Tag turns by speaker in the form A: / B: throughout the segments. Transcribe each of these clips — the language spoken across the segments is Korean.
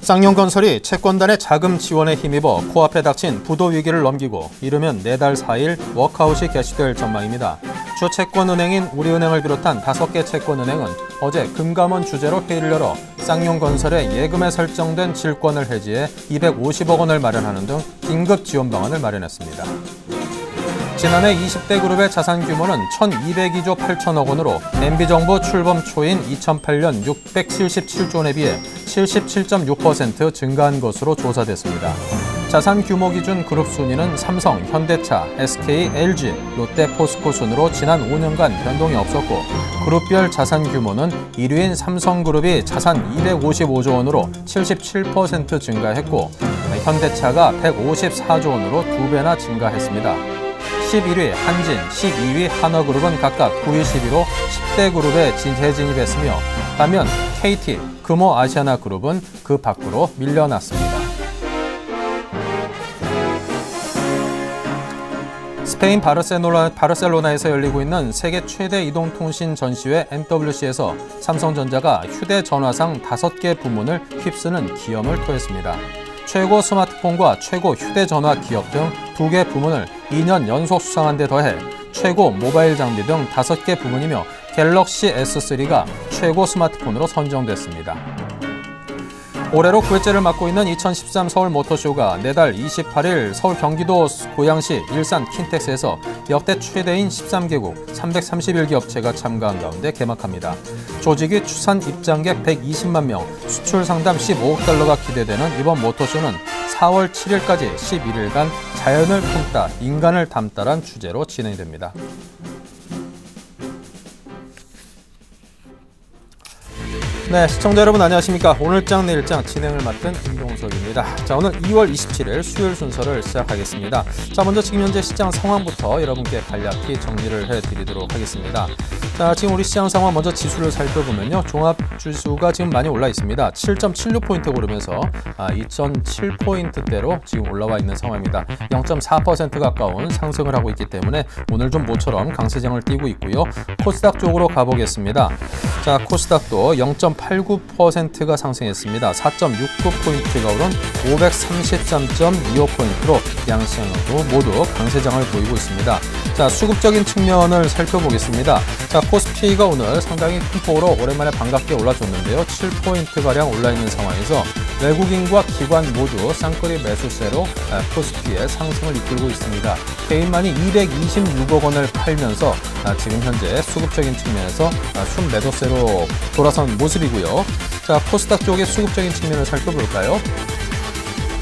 A: 쌍용건설이 채권단의 자금 지원에 힘입어 코앞에 닥친 부도 위기를 넘기고 이르면 내달 4일 워크아웃이 개시될 전망입니다. 주 채권은행인 우리은행을 비롯한 5개 채권은행은 어제 금감원 주재로 회의를 열어 쌍용건설의 예금에 설정된 질권을 해지해 250억 원을 마련하는 등 긴급 지원 방안을 마련했습니다. 지난해 20대 그룹의 자산 규모는 1,202조 8천억 원으로 MB정부 출범 초인 2008년 677조 원에 비해 77.6% 증가한 것으로 조사됐습니다. 자산 규모 기준 그룹 순위는 삼성, 현대차, SK, LG, 롯데, 포스코 순으로 지난 5년간 변동이 없었고 그룹별 자산 규모는 1위인 삼성그룹이 자산 255조 원으로 77% 증가했고 현대차가 154조 원으로 2배나 증가했습니다. 11위 한진, 12위 한화그룹은 각각 9위, 10위로 10대 그룹에 재진입했으며 반면 KT, 금호 아시아나그룹은 그 밖으로 밀려났습니다. 스페인 바르셀로나에서 열리고 있는 세계 최대 이동통신 전시회 MWC에서 삼성전자가 휴대전화상 5개 부문을 휩쓰는 기염을 토했습니다. 최고 스마트폰과 최고 휴대전화 기업 등 2개 부문을 2년 연속 수상한 데 더해 최고 모바일 장비 등 5개 부문이며 갤럭시 S3가 최고 스마트폰으로 선정됐습니다. 올해로 9회째를 맡고 있는 2013 서울 모터쇼가 내달 28일 서울 경기도 고양시 일산 킨텍스에서 역대 최대인 13개국 331개 업체가 참가한 가운데 개막합니다. 조직이 추산 입장객 120만 명, 수출 상담 15억 달러가 기대되는 이번 모터쇼는 4월 7일까지 11일간 자연을 품다, 인간을 담다란 주제로 진행됩니다. 네, 시청자 여러분 안녕하십니까. 오늘장 내일장 진행을 맡은 임동석입니다. 자, 오늘 2월 27일 수요일 순서를 시작하겠습니다. 자, 먼저 지금 현재 시장 상황부터 여러분께 간략히 정리를 해드리도록 하겠습니다. 자, 지금 우리 시장 상황 먼저 지수를 살펴보면요. 종합지수가 지금 많이 올라 있습니다. 7.76포인트 오르면서 2,007포인트대로 지금 올라와 있는 상황입니다. 0.4% 가까운 상승을 하고 있기 때문에 오늘 좀 모처럼 강세장을 띠고 있고요. 코스닥 쪽으로 가보겠습니다. 자, 코스닥도 0.89%가 상승했습니다. 4.69포인트가 오른 533.25포인트로 양시장도 모두 강세장을 보이고 있습니다. 자, 수급적인 측면을 살펴보겠습니다. 자, 코스피가 오늘 상당히 큰 폭으로 오랜만에 반갑게 올라줬는데요. 7포인트가량 올라있는 상황에서 외국인과 기관 모두 쌍끌이 매수세로 코스피의 상승을 이끌고 있습니다. 개인만이 226억 원을 팔면서 지금 현재 수급적인 측면에서 순매도세로 돌아선 모습이고요. 자, 코스닥 쪽의 수급적인 측면을 살펴볼까요?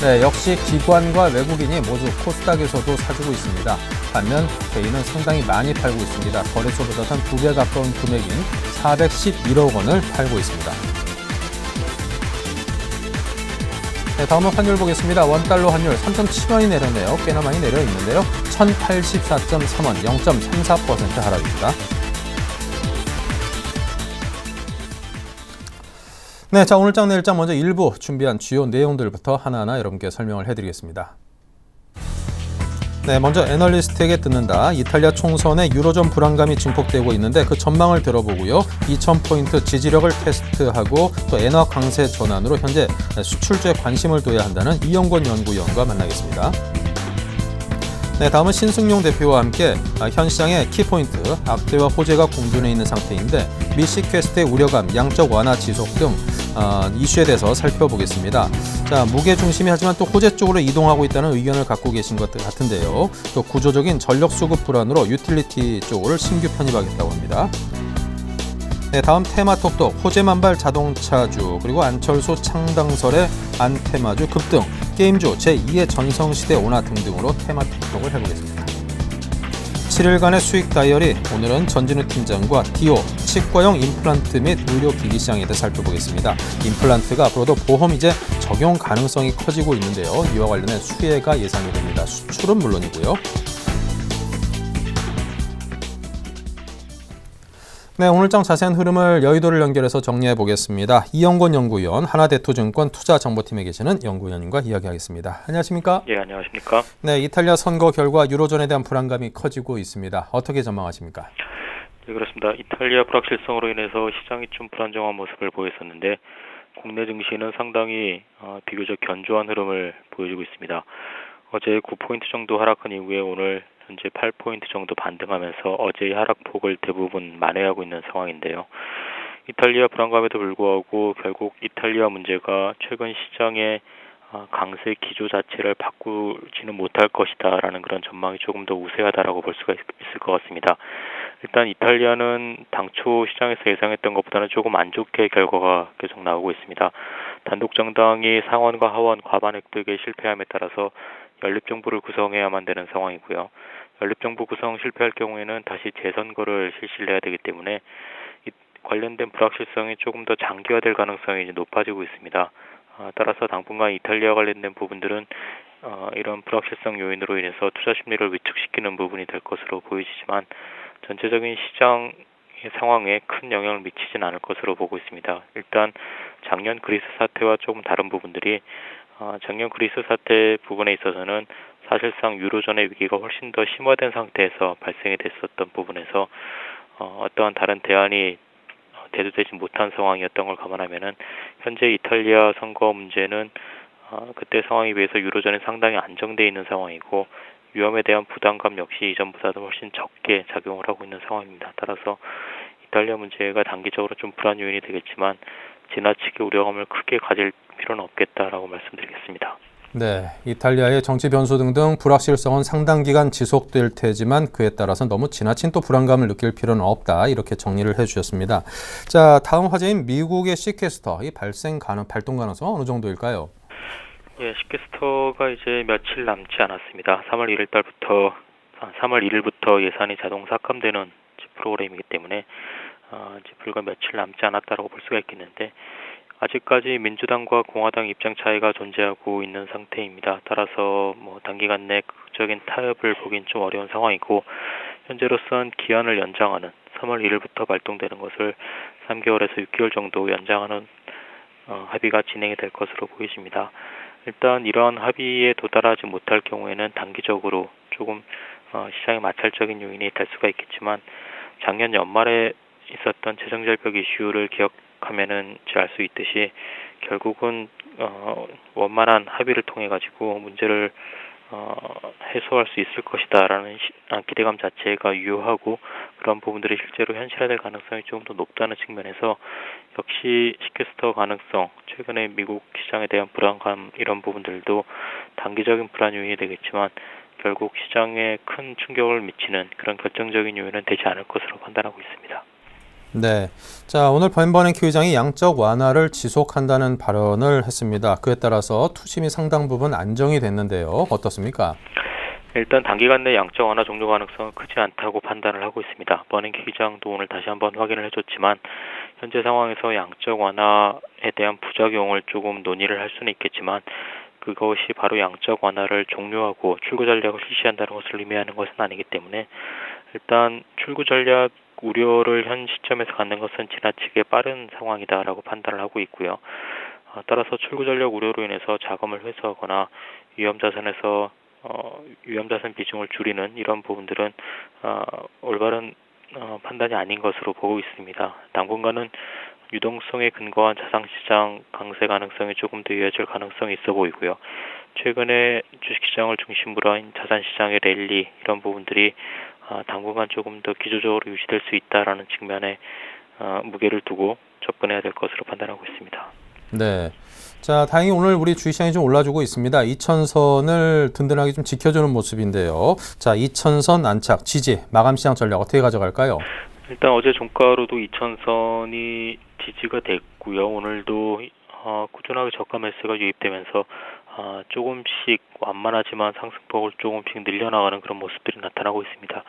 A: 네, 역시 기관과 외국인이 모두 코스닥에서도 사주고 있습니다. 반면 개인은 상당히 많이 팔고 있습니다. 거래소보다 한 2배 가까운 금액인 411억 원을 팔고 있습니다. 네, 다음은 환율 보겠습니다. 원달러 환율 3.7원이 내렸네요. 꽤나 많이 내려 있는데요. 1084.3원, 0.34% 하락입니다. 네, 자, 오늘장 내일장 먼저 일부 준비한 주요 내용들부터 하나하나 여러분께 설명을 해드리겠습니다. 네, 먼저 애널리스트에게 듣는다. 이탈리아 총선에 유로존 불안감이 증폭되고 있는데 그 전망을 들어보고요. 2000포인트 지지력을 테스트하고 또 엔화 강세 전환으로 현재 수출주에 관심을 둬야 한다는 이영권 연구위원과 만나겠습니다. 네, 다음은 신승용 대표와 함께 현 시장의 키포인트, 악재와 호재가 공존해 있는 상태인데 미시 퀘스트의 우려감, 양적 완화 지속 등 이슈에 대해서 살펴보겠습니다. 자, 무게 중심이 하지만 또 호재 쪽으로 이동하고 있다는 의견을 갖고 계신 것 같은데요. 또 구조적인 전력 수급 불안으로 유틸리티 쪽을 신규 편입하겠다고 합니다. 네, 다음 테마톡도 호재만발 자동차주, 그리고 안철수 창당설의 안테마주 급등, 게임주 제2의 전성시대 온화 등등으로 테마톡을 해보겠습니다. 7일간의 수익 다이어리, 오늘은 전진우 팀장과 디오, 치과용 임플란트 및 의료기기 시장에 대해 살펴보겠습니다. 임플란트가 앞으로도 보험이제 적용 가능성이 커지고 있는데요. 이와 관련해 수혜가 예상이 됩니다. 수출은 물론이고요. 네, 오늘장 자세한 흐름을 여의도를 연결해서 정리해 보겠습니다. 이영권 연구위원, 하나대투증권 투자정보팀에 계시는 연구위원님과 이야기하겠습니다. 안녕하십니까?
B: 예, 안녕하십니까?
A: 네, 이탈리아 선거 결과 유로존에 대한 불안감이 커지고 있습니다. 어떻게 전망하십니까?
B: 네, 그렇습니다. 이탈리아 불확실성으로 인해서 시장이 좀 불안정한 모습을 보였었는데 국내 증시는 상당히 비교적 견조한 흐름을 보여주고 있습니다. 어제 9포인트 정도 하락한 이후에 오늘 현재 8포인트 정도 반등하면서 어제의 하락폭을 대부분 만회하고 있는 상황인데요. 이탈리아 불안감에도 불구하고 결국 이탈리아 문제가 최근 시장의 강세 기조 자체를 바꾸지는 못할 것이다라는 그런 전망이 조금 더 우세하다라고 볼 수가 있을 것 같습니다. 일단 이탈리아는 당초 시장에서 예상했던 것보다는 조금 안 좋게 결과가 계속 나오고 있습니다. 단독 정당이 상원과 하원 과반 획득에 실패함에 따라서 연립정부를 구성해야만 되는 상황이고요. 연립정부 구성 실패할 경우에는 다시 재선거를 실시를 해야 되기 때문에 관련된 불확실성이 조금 더 장기화될 가능성이 이제 높아지고 있습니다. 따라서 당분간 이탈리아 관련된 부분들은 이런 불확실성 요인으로 인해서 투자 심리를 위축시키는 부분이 될 것으로 보이지만 전체적인 시장의 상황에 큰 영향을 미치진 않을 것으로 보고 있습니다. 일단 작년 그리스 사태와 조금 다른 부분들이 작년 그리스 사태 부분에 있어서는 사실상 유로존의 위기가 훨씬 더 심화된 상태에서 발생이 됐었던 부분에서 어떠한 다른 대안이 대두되지 못한 상황이었던 걸 감안하면은 현재 이탈리아 선거 문제는 그때 상황에 비해서 유로존은 상당히 안정돼 있는 상황이고 위험에 대한 부담감 역시 이전보다도 훨씬 적게 작용을 하고 있는 상황입니다. 따라서 이탈리아 문제가 단기적으로 좀 불안 요인이 되겠지만 지나치게 우려감을 크게 가질 필요는 없겠다라고 말씀드리겠습니다.
A: 네, 이탈리아의 정치 변수 등등 불확실성은 상당 기간 지속될 테지만 그에 따라서 너무 지나친 또 불안감을 느낄 필요는 없다. 이렇게 정리를 해주셨습니다. 자, 다음 화제인 미국의 시캐스터, 이 발동 가능성 어느 정도일까요?
B: 예, 시캐스터가 이제 며칠 남지 않았습니다. 3월 1일부터 예산이 자동 삭감되는 프로그램이기 때문에 이제 불과 며칠 남지 않았다고 볼 수가 있겠는데 아직까지 민주당과 공화당 입장 차이가 존재하고 있는 상태입니다. 따라서 단기간 내 극적인 타협을 보긴 좀 어려운 상황이고 현재로선 기한을 연장하는 3월 1일부터 발동되는 것을 3개월에서 6개월 정도 연장하는 합의가 진행이 될 것으로 보이십니다. 일단 이러한 합의에 도달하지 못할 경우에는 단기적으로 조금 시장의 마찰적인 요인이 될 수가 있겠지만 작년 연말에 있었던 재정절벽 이슈를 기억하면은 알 수 있듯이 결국은 원만한 합의를 통해 가지고 문제를 해소할 수 있을 것이다라는 기대감 자체가 유효하고 그런 부분들이 실제로 현실화될 가능성이 조금 더 높다는 측면에서 역시 시캐스터 가능성, 최근에 미국 시장에 대한 불안감 이런 부분들도 단기적인 불안 요인이 되겠지만 결국 시장에 큰 충격을 미치는 그런 결정적인 요인은 되지 않을 것으로 판단하고 있습니다.
A: 네, 자 오늘 벤버냉키 의장이 양적 완화를 지속한다는 발언을 했습니다. 그에 따라서 투심이 상당 부분 안정이 됐는데요. 어떻습니까?
B: 일단 단기간 내 양적 완화 종료 가능성은 크지 않다고 판단을 하고 있습니다. 버냉키 의장도 오늘 다시 한번 확인을 해줬지만 현재 상황에서 양적 완화에 대한 부작용을 조금 논의를 할 수는 있겠지만 그것이 바로 양적 완화를 종료하고 출구 전략을 실시한다는 것을 의미하는 것은 아니기 때문에 일단 출구 전략 우려를 현 시점에서 갖는 것은 지나치게 빠른 상황이다라고 판단을 하고 있고요. 따라서 출구 전략 우려로 인해서 자금을 회수하거나 위험자산 비중을 줄이는 이런 부분들은 올바른 판단이 아닌 것으로 보고 있습니다. 당분간은 유동성에 근거한 자산시장 강세 가능성이 조금 더 이어질 가능성이 있어 보이고요. 최근에 주식시장을 중심으로 한 자산시장의 랠리 이런 부분들이 당분간 조금 더 기조적으로 유지될 수 있다라는 측면에 무게를 두고 접근해야 될 것으로 판단하고 있습니다.
A: 네. 자, 다행히 오늘 우리 주식시장이 좀 올라주고 있습니다. 2000선을 든든하게 좀 지켜주는 모습인데요. 자, 2000선 안착, 지지, 마감 시장 전략 어떻게 가져갈까요?
B: 일단 어제 종가로도 2000선이 지지가 됐고요. 오늘도 꾸준하게 저가 매수가 유입되면서 조금씩 완만하지만 상승폭을 조금씩 늘려나가는 그런 모습들이 나타나고 있습니다.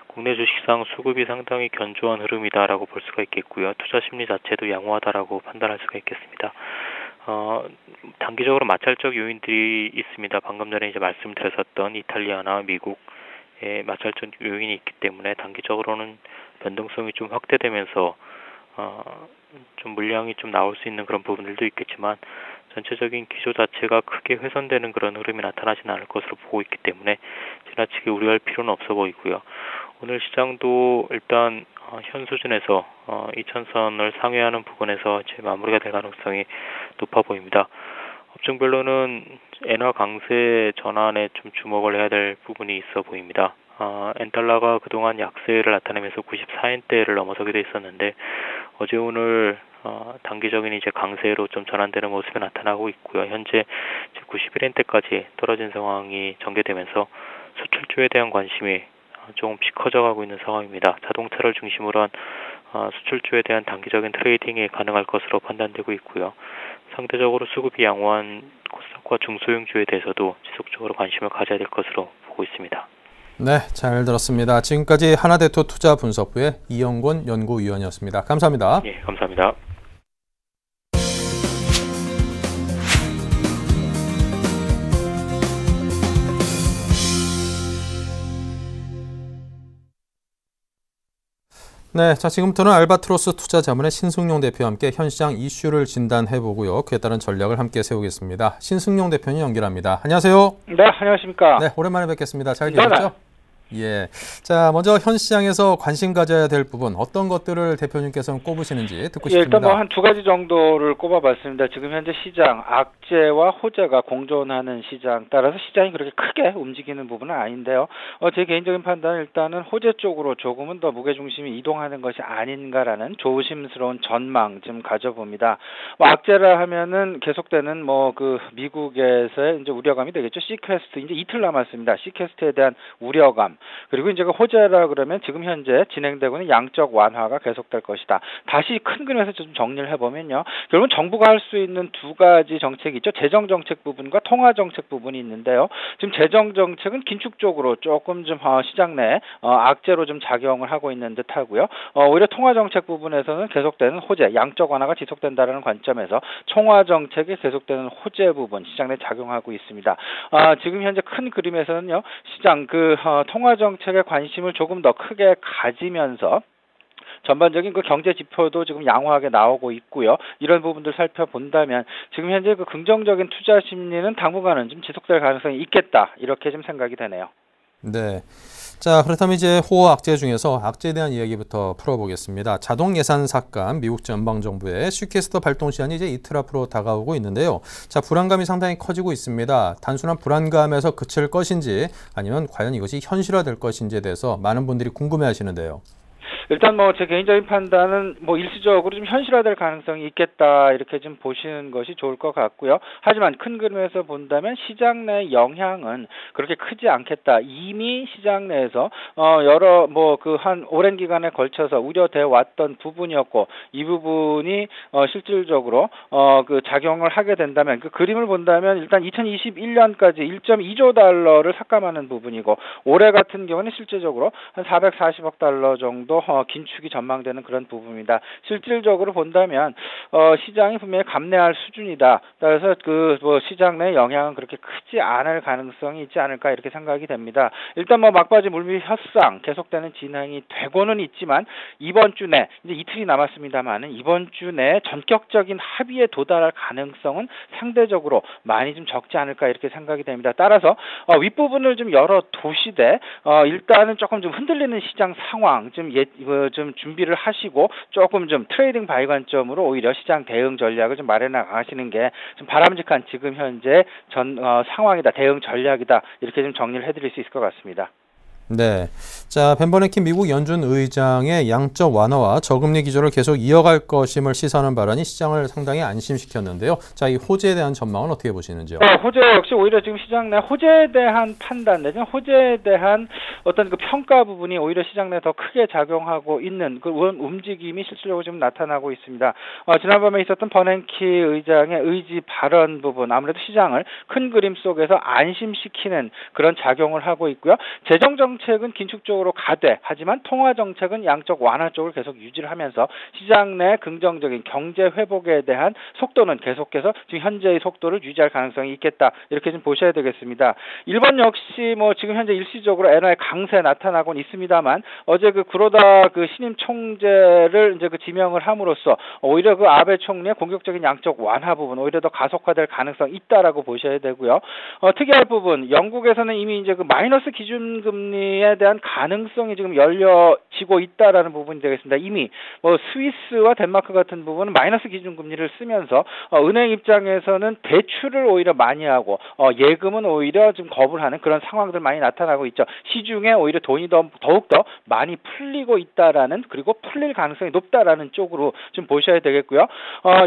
B: 국내 주식시장 수급이 상당히 견조한 흐름이다라고 볼 수가 있겠고요. 투자 심리 자체도 양호하다라고 판단할 수가 있겠습니다. 단기적으로 마찰적 요인들이 있습니다. 방금 전에 이제 말씀드렸었던 이탈리아나 미국의 마찰적 요인이 있기 때문에 단기적으로는 변동성이 좀 확대되면서 좀 물량이 좀 나올 수 있는 그런 부분들도 있겠지만 전체적인 기조 자체가 크게 훼손되는 그런 흐름이 나타나지는 않을 것으로 보고 있기 때문에 지나치게 우려할 필요는 없어 보이고요. 오늘 시장도 일단 현 수준에서 2000선을 상회하는 부분에서 이제 마무리가 될 가능성이 높아 보입니다. 업종별로는 엔화 강세 전환에 좀 주목을 해야 될 부분이 있어 보입니다. 엔달러가 그동안 약세를 나타내면서 94엔대를 넘어서기도 했었는데 어제 오늘 단기적인 이제 강세로 좀 전환되는 모습이 나타나고 있고요. 현재 91엔대까지 떨어진 상황이 전개되면서 수출주에 대한 관심이 조금씩 커져가고 있는 상황입니다. 자동차를 중심으로 한 수출주에 대한 단기적인 트레이딩이 가능할 것으로 판단되고 있고요. 상대적으로 수급이 양호한 코스닥과 중소형주에 대해서도 지속적으로 관심을 가져야 될 것으로 보고 있습니다.
A: 네, 잘 들었습니다. 지금까지 하나대투 투자분석부의 이영권 연구위원이었습니다. 감사합니다.
B: 예, 감사합니다.
A: 네, 자 지금부터는 알바트로스 투자자문의 신승용 대표와 함께 현 시장 이슈를 진단해보고요. 그에 따른 전략을 함께 세우겠습니다. 신승용 대표님 연결합니다. 안녕하세요.
C: 네, 안녕하십니까.
A: 네, 오랜만에 뵙겠습니다. 잘 계셨죠? 예. 자, 먼저 현 시장에서 관심 가져야 될 부분 어떤 것들을 대표님께서는 꼽으시는지 듣고 싶습니다.
C: 일단 뭐 한 두 가지 정도를 꼽아봤습니다. 지금 현재 시장 악재와 호재가 공존하는 시장 따라서 시장이 그렇게 크게 움직이는 부분은 아닌데요. 제 개인적인 판단은 일단은 호재 쪽으로 조금은 더 무게중심이 이동하는 것이 아닌가라는 조심스러운 전망 좀 가져봅니다. 악재라 하면은 계속되는 그 미국에서의 이제 우려감이 되겠죠. 시퀘스트 이제 이틀 남았습니다. 시퀘스트에 대한 우려감. 그리고 이제 그 호재라 그러면 지금 현재 진행되고 있는 양적 완화가 계속될 것이다. 다시 큰 그림에서 좀 정리를 해보면요. 결국은 정부가 할 수 있는 두 가지 정책이 있죠. 재정 정책 부분과 통화 정책 부분이 있는데요. 지금 재정 정책은 긴축적으로 조금 좀 시장 내 악재로 좀 작용을 하고 있는 듯하고요. 오히려 통화 정책 부분에서는 계속되는 호재, 양적 완화가 지속된다는 관점에서 통화 정책이 계속되는 호재 부분 시장 내 작용하고 있습니다. 지금 현재 큰 그림에서는요. 시장 통화 정책에 관심을 조금 더 크게 가지면서 전반적인 그 경제 지표도 지금 양호하게 나오고 있고요. 이런 부분들 살펴본다면 지금 현재 그 긍정적인 투자 심리는 당분간은 좀 지속될 가능성이 있겠다. 이렇게 좀 생각이 되네요.
A: 네. 자, 그렇다면 이제 호호 악재 중에서 악재에 대한 이야기부터 풀어보겠습니다. 자동 예산 삭감, 미국 연방정부의 시퀘스터 발동 시한이 이제 이틀 앞으로 다가오고 있는데요. 자, 불안감이 상당히 커지고 있습니다. 단순한 불안감에서 그칠 것인지 아니면 과연 이것이 현실화될 것인지에 대해서 많은 분들이 궁금해하시는데요.
C: 일단 제 개인적인 판단은 일시적으로 좀 현실화될 가능성이 있겠다 이렇게 좀 보시는 것이 좋을 것 같고요. 하지만 큰 그림에서 본다면 시장 내 영향은 그렇게 크지 않겠다. 이미 시장 내에서 여러 한 오랜 기간에 걸쳐서 우려되어 왔던 부분이었고 이 부분이 실질적으로 작용을 하게 된다면 그 그림을 본다면 일단 2021년까지 1.2조 달러를 삭감하는 부분이고 올해 같은 경우는 실질적으로 한 440억 달러 정도 긴축이 전망되는 그런 부분입니다. 실질적으로 본다면 시장이 분명히 감내할 수준이다. 그래서 시장 내 영향은 그렇게 크지 않을 가능성이 있지 않을까 이렇게 생각이 됩니다. 일단 막바지 물밑 협상 계속되는 진행이 되고는 있지만 이번 주 내 이제 이틀이 남았습니다만은 이번 주 내 전격적인 합의에 도달할 가능성은 상대적으로 많이 좀 적지 않을까 이렇게 생각이 됩니다. 따라서 윗부분을 좀 열어 두시되 일단은 조금 좀 흔들리는 시장 상황 좀 준비를 하시고 조금 좀 트레이딩 바이 관점으로 오히려 시장 대응 전략을 좀 마련해 나가시는 게 좀 바람직한 지금 현재 상황이다. 대응 전략이다. 이렇게 좀 정리를 해드릴 수 있을 것 같습니다.
A: 네. 자, 벤 버냉키 미국 연준 의장의 양적 완화와 저금리 기조를 계속 이어갈 것임을 시사하는 발언이 시장을 상당히 안심시켰는데요. 자, 이 호재에 대한 전망은 어떻게 보시는지요?
C: 호재 역시 오히려 지금 시장 내 호재에 대한 판단 내지는 호재에 대한 어떤 평가 부분이 오히려 시장 내 더 크게 작용하고 있는 그 움직임이 실질적으로 지금 나타나고 있습니다. 지난밤에 있었던 버냉키 의장의 의지 발언 부분 아무래도 시장을 큰 그림 속에서 안심시키는 그런 작용을 하고 있고요. 재정 정책은 긴축적으로 가되 하지만 통화 정책은 양적 완화 쪽을 계속 유지를 하면서 시장 내 긍정적인 경제 회복에 대한 속도는 계속해서 지금 현재의 속도를 유지할 가능성이 있겠다. 이렇게 좀 보셔야 되겠습니다. 일본 역시 지금 현재 일시적으로 엔화의 강세 나타나곤 있습니다만 어제 구로다 신임 총재를 이제 지명을 함으로써 오히려 아베 총리의 공격적인 양적 완화 부분 오히려 더 가속화될 가능성이 있다라고 보셔야 되고요. 특이할 부분 영국에서는 이미 이제 마이너스 기준금리 금리에 대한 가능성이 지금 열려지고 있다라는 부분이 되겠습니다. 이미 뭐 스위스와 덴마크 같은 부분은 마이너스 기준금리를 쓰면서 은행 입장에서는 대출을 오히려 많이 하고 예금은 오히려 좀 거부를 하는 그런 상황들 많이 나타나고 있죠. 시중에 오히려 돈이 더욱더 많이 풀리고 있다라는, 그리고 풀릴 가능성이 높다라는 쪽으로 좀 보셔야 되겠고요.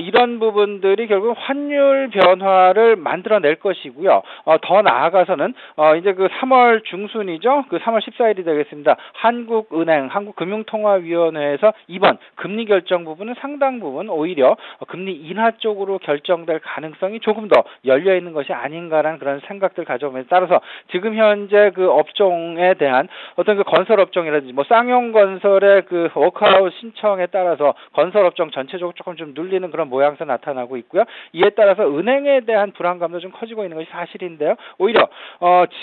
C: 이런 부분들이 결국 환율 변화를 만들어낼 것이고요. 더 나아가서는 이제 그 3월 중순이죠. 그 3월 14일이 되겠습니다. 한국은행, 한국금융통화위원회에서 이번 금리 결정 부분은 상당 부분 오히려 금리 인하 쪽으로 결정될 가능성이 조금 더 열려 있는 것이 아닌가라는 그런 생각들 가져오면서, 따라서 지금 현재 그 업종에 대한 어떤 그 건설 업종이라든지 뭐 쌍용 건설의 그 워크아웃 신청에 따라서 건설 업종 전체적으로 조금 좀 눌리는 그런 모양새 나타나고 있고요. 이에 따라서 은행에 대한 불안감도 좀 커지고 있는 것이 사실인데요. 오히려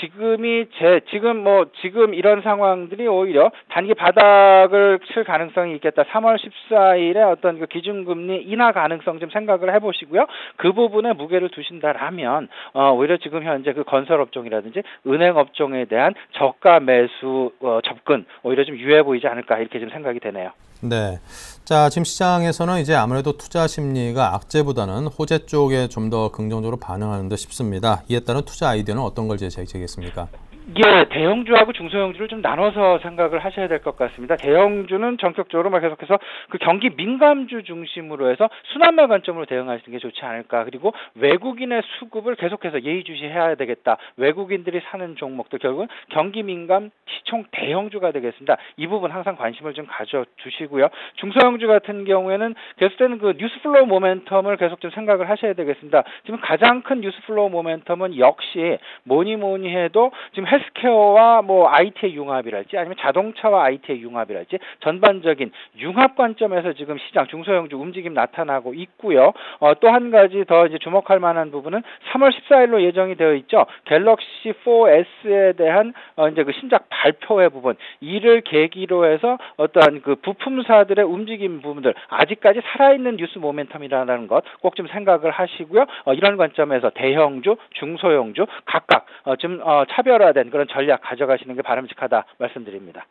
C: 지금 이런 상황들이 오히려 단기 바닥을 칠 가능성이 있겠다. 3월 14일에 어떤 그 기준금리 인하 가능성 좀 생각을 해보시고요. 그 부분에 무게를 두신다라면 오히려 지금 현재 그 건설 업종이라든지 은행 업종에 대한 저가 매수 접근 오히려 좀 유효해 보이지 않을까, 이렇게 좀 생각이 되네요.
A: 네. 자, 지금 시장에서는 이제 아무래도 투자 심리가 악재보다는 호재 쪽에 좀 더 긍정적으로 반응하는 듯 싶습니다. 이에 따른 투자 아이디어는 어떤 걸 제시하겠습니까?
C: 예, 대형주하고 중소형주를 좀 나눠서 생각을 하셔야 될 것 같습니다. 대형주는 전격적으로 계속해서 그 경기 민감주 중심으로 해서 순환매 관점으로 대응하시는 게 좋지 않을까. 그리고 외국인의 수급을 계속해서 예의주시해야 되겠다. 외국인들이 사는 종목들 결국은 경기 민감 시총 대형주가 되겠습니다. 이 부분 항상 관심을 좀 가져주시고요. 중소형주 같은 경우에는 계속되는 그 뉴스플로우 모멘텀을 계속 좀 생각을 하셔야 되겠습니다. 지금 가장 큰 뉴스플로우 모멘텀은 역시 뭐니 해도 지금 헬스케어와 뭐 IT의 융합이랄지 아니면 자동차와 IT의 융합이랄지 전반적인 융합 관점에서 지금 시장 중소형주 움직임 나타나고 있고요. 또 한 가지 더 이제 주목할 만한 부분은 3월 14일로 예정이 되어 있죠. 갤럭시 4S에 대한 이제 그 신작 발표회 부분, 이를 계기로 해서 어떠한 그 부품사들의 움직임 부분들, 아직까지 살아있는 뉴스 모멘텀이라는 것 꼭 좀 생각을 하시고요. 이런 관점에서 대형주, 중소형주 각각 좀 차별화된 그런 전략 가져가시는 게 바람직하다 말씀드립니다.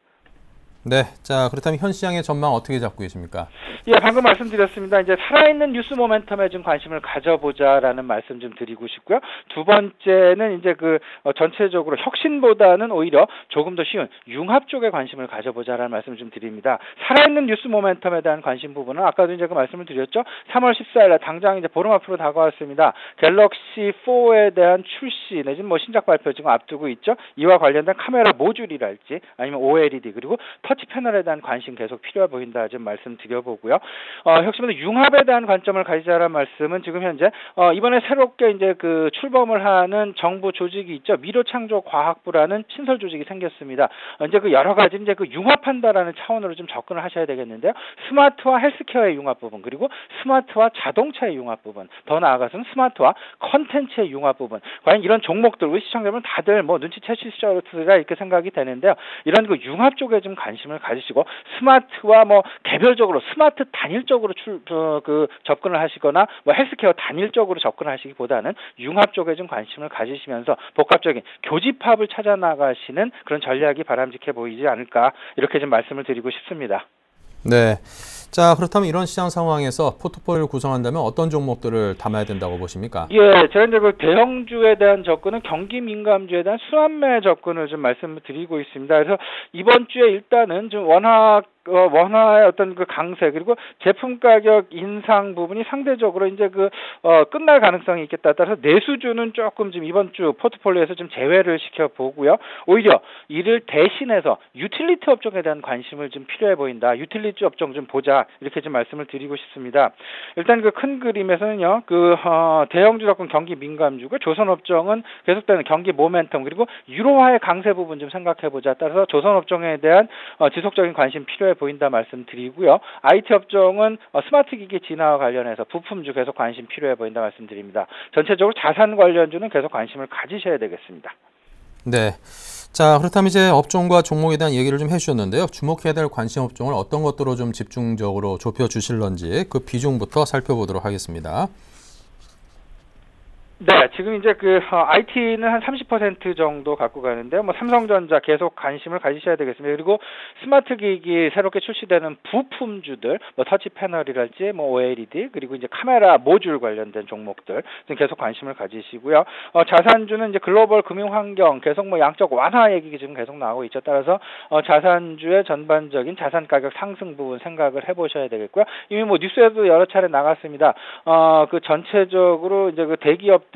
A: 네, 자 그렇다면 현 시장의 전망 어떻게 잡고 계십니까?
C: 예, 방금 말씀드렸습니다. 이제 살아있는 뉴스 모멘텀에 좀 관심을 가져보자라는 말씀 좀 드리고 싶고요. 두 번째는 이제 그 전체적으로 혁신보다는 오히려 조금 더 쉬운 융합 쪽에 관심을 가져보자라는 말씀 좀 드립니다. 살아있는 뉴스 모멘텀에 대한 관심 부분은 아까도 이제 그 말씀을 드렸죠. 3월 14일 당장 이제 보름 앞으로 다가왔습니다. 갤럭시 4에 대한 출시 내지는 뭐 신작 발표 지금 앞두고 있죠. 이와 관련된 카메라 모듈이랄지 아니면 OLED 그리고 터치 패널에 대한 관심 계속 필요해 보인다 좀 말씀드려보고요. 혁신보다 융합에 대한 관점을 가지자라는 말씀은 지금 현재 이번에 새롭게 이제 그 출범을 하는 정부 조직이 있죠. 미래창조과학부라는 신설 조직이 생겼습니다. 이제 그 여러 가지 이제 그 융합한다라는 차원으로 좀 접근을 하셔야 되겠는데요. 스마트와 헬스케어의 융합 부분, 그리고 스마트와 자동차의 융합 부분, 더 나아가서는 스마트와 컨텐츠의 융합 부분. 과연 이런 종목들 우리 시청자분 다들 뭐 눈치채시리라 이렇게 생각이 되는데요. 이런 그 융합 쪽에 좀 관심을 가지시고 스마트와 뭐 개별적으로 스마트 단일적으로 접근을 하시거나 뭐 헬스케어 단일적으로 접근하시기보다는 융합 쪽에 좀 관심을 가지시면서 복합적인 교집합을 찾아 나가시는 그런 전략이 바람직해 보이지 않을까, 이렇게 좀 말씀을 드리고 싶습니다.
A: 네. 자, 그렇다면 이런 시장 상황에서 포트폴리오를 구성한다면 어떤 종목들을 담아야 된다고 보십니까?
C: 예, 제가 이제 그 대형주에 대한 접근은 경기 민감주에 대한 순환매 접근을 좀 말씀을 드리고 있습니다. 그래서 이번 주에 일단은 좀 원화의 어떤 그 강세 그리고 제품 가격 인상 부분이 상대적으로 이제 끝날 가능성이 있겠다. 따라서 내수주는 조금 좀 이번 주 포트폴리오에서 좀 제외를 시켜 보고요. 오히려 이를 대신해서 유틸리티 업종에 대한 관심을 좀 필요해 보인다. 유틸리티 업종 좀 보자, 이렇게 좀 말씀을 드리고 싶습니다. 일단 그 큰 그림에서는요, 대형주 접근 경기 민감주고 조선업종은 계속되는 경기 모멘텀 그리고 유로화의 강세 부분 좀 생각해 보자. 따라서 조선업종에 대한 지속적인 관심 필요해 보인다 말씀드리고요. IT 업종은 스마트 기기 진화와 관련해서 부품주 계속 관심 필요해 보인다 말씀드립니다. 전체적으로 자산 관련주는 계속 관심을 가지셔야 되겠습니다.
A: 네. 자, 그렇다면 이제 업종과 종목에 대한 얘기를 좀 해주셨는데요. 주목해야 될 관심 업종을 어떤 것들로 좀 집중적으로 좁혀주실런지 그 비중부터 살펴보도록 하겠습니다.
C: 네, 지금 이제 IT는 한 30% 정도 갖고 가는데요. 뭐 삼성전자 계속 관심을 가지셔야 되겠습니다. 그리고 스마트 기기 새롭게 출시되는 부품주들, 뭐 터치 패널이랄지, 뭐 OLED, 그리고 이제 카메라 모듈 관련된 종목들 좀 계속 관심을 가지시고요. 자산주는 이제 글로벌 금융 환경 계속 뭐 양적 완화 얘기 지금 계속 나오고 있죠. 따라서 자산주의 전반적인 자산 가격 상승 부분 생각을 해보셔야 되겠고요. 이미 뭐 뉴스에도 여러 차례 나갔습니다. 그 전체적으로 이제 그 대기업들의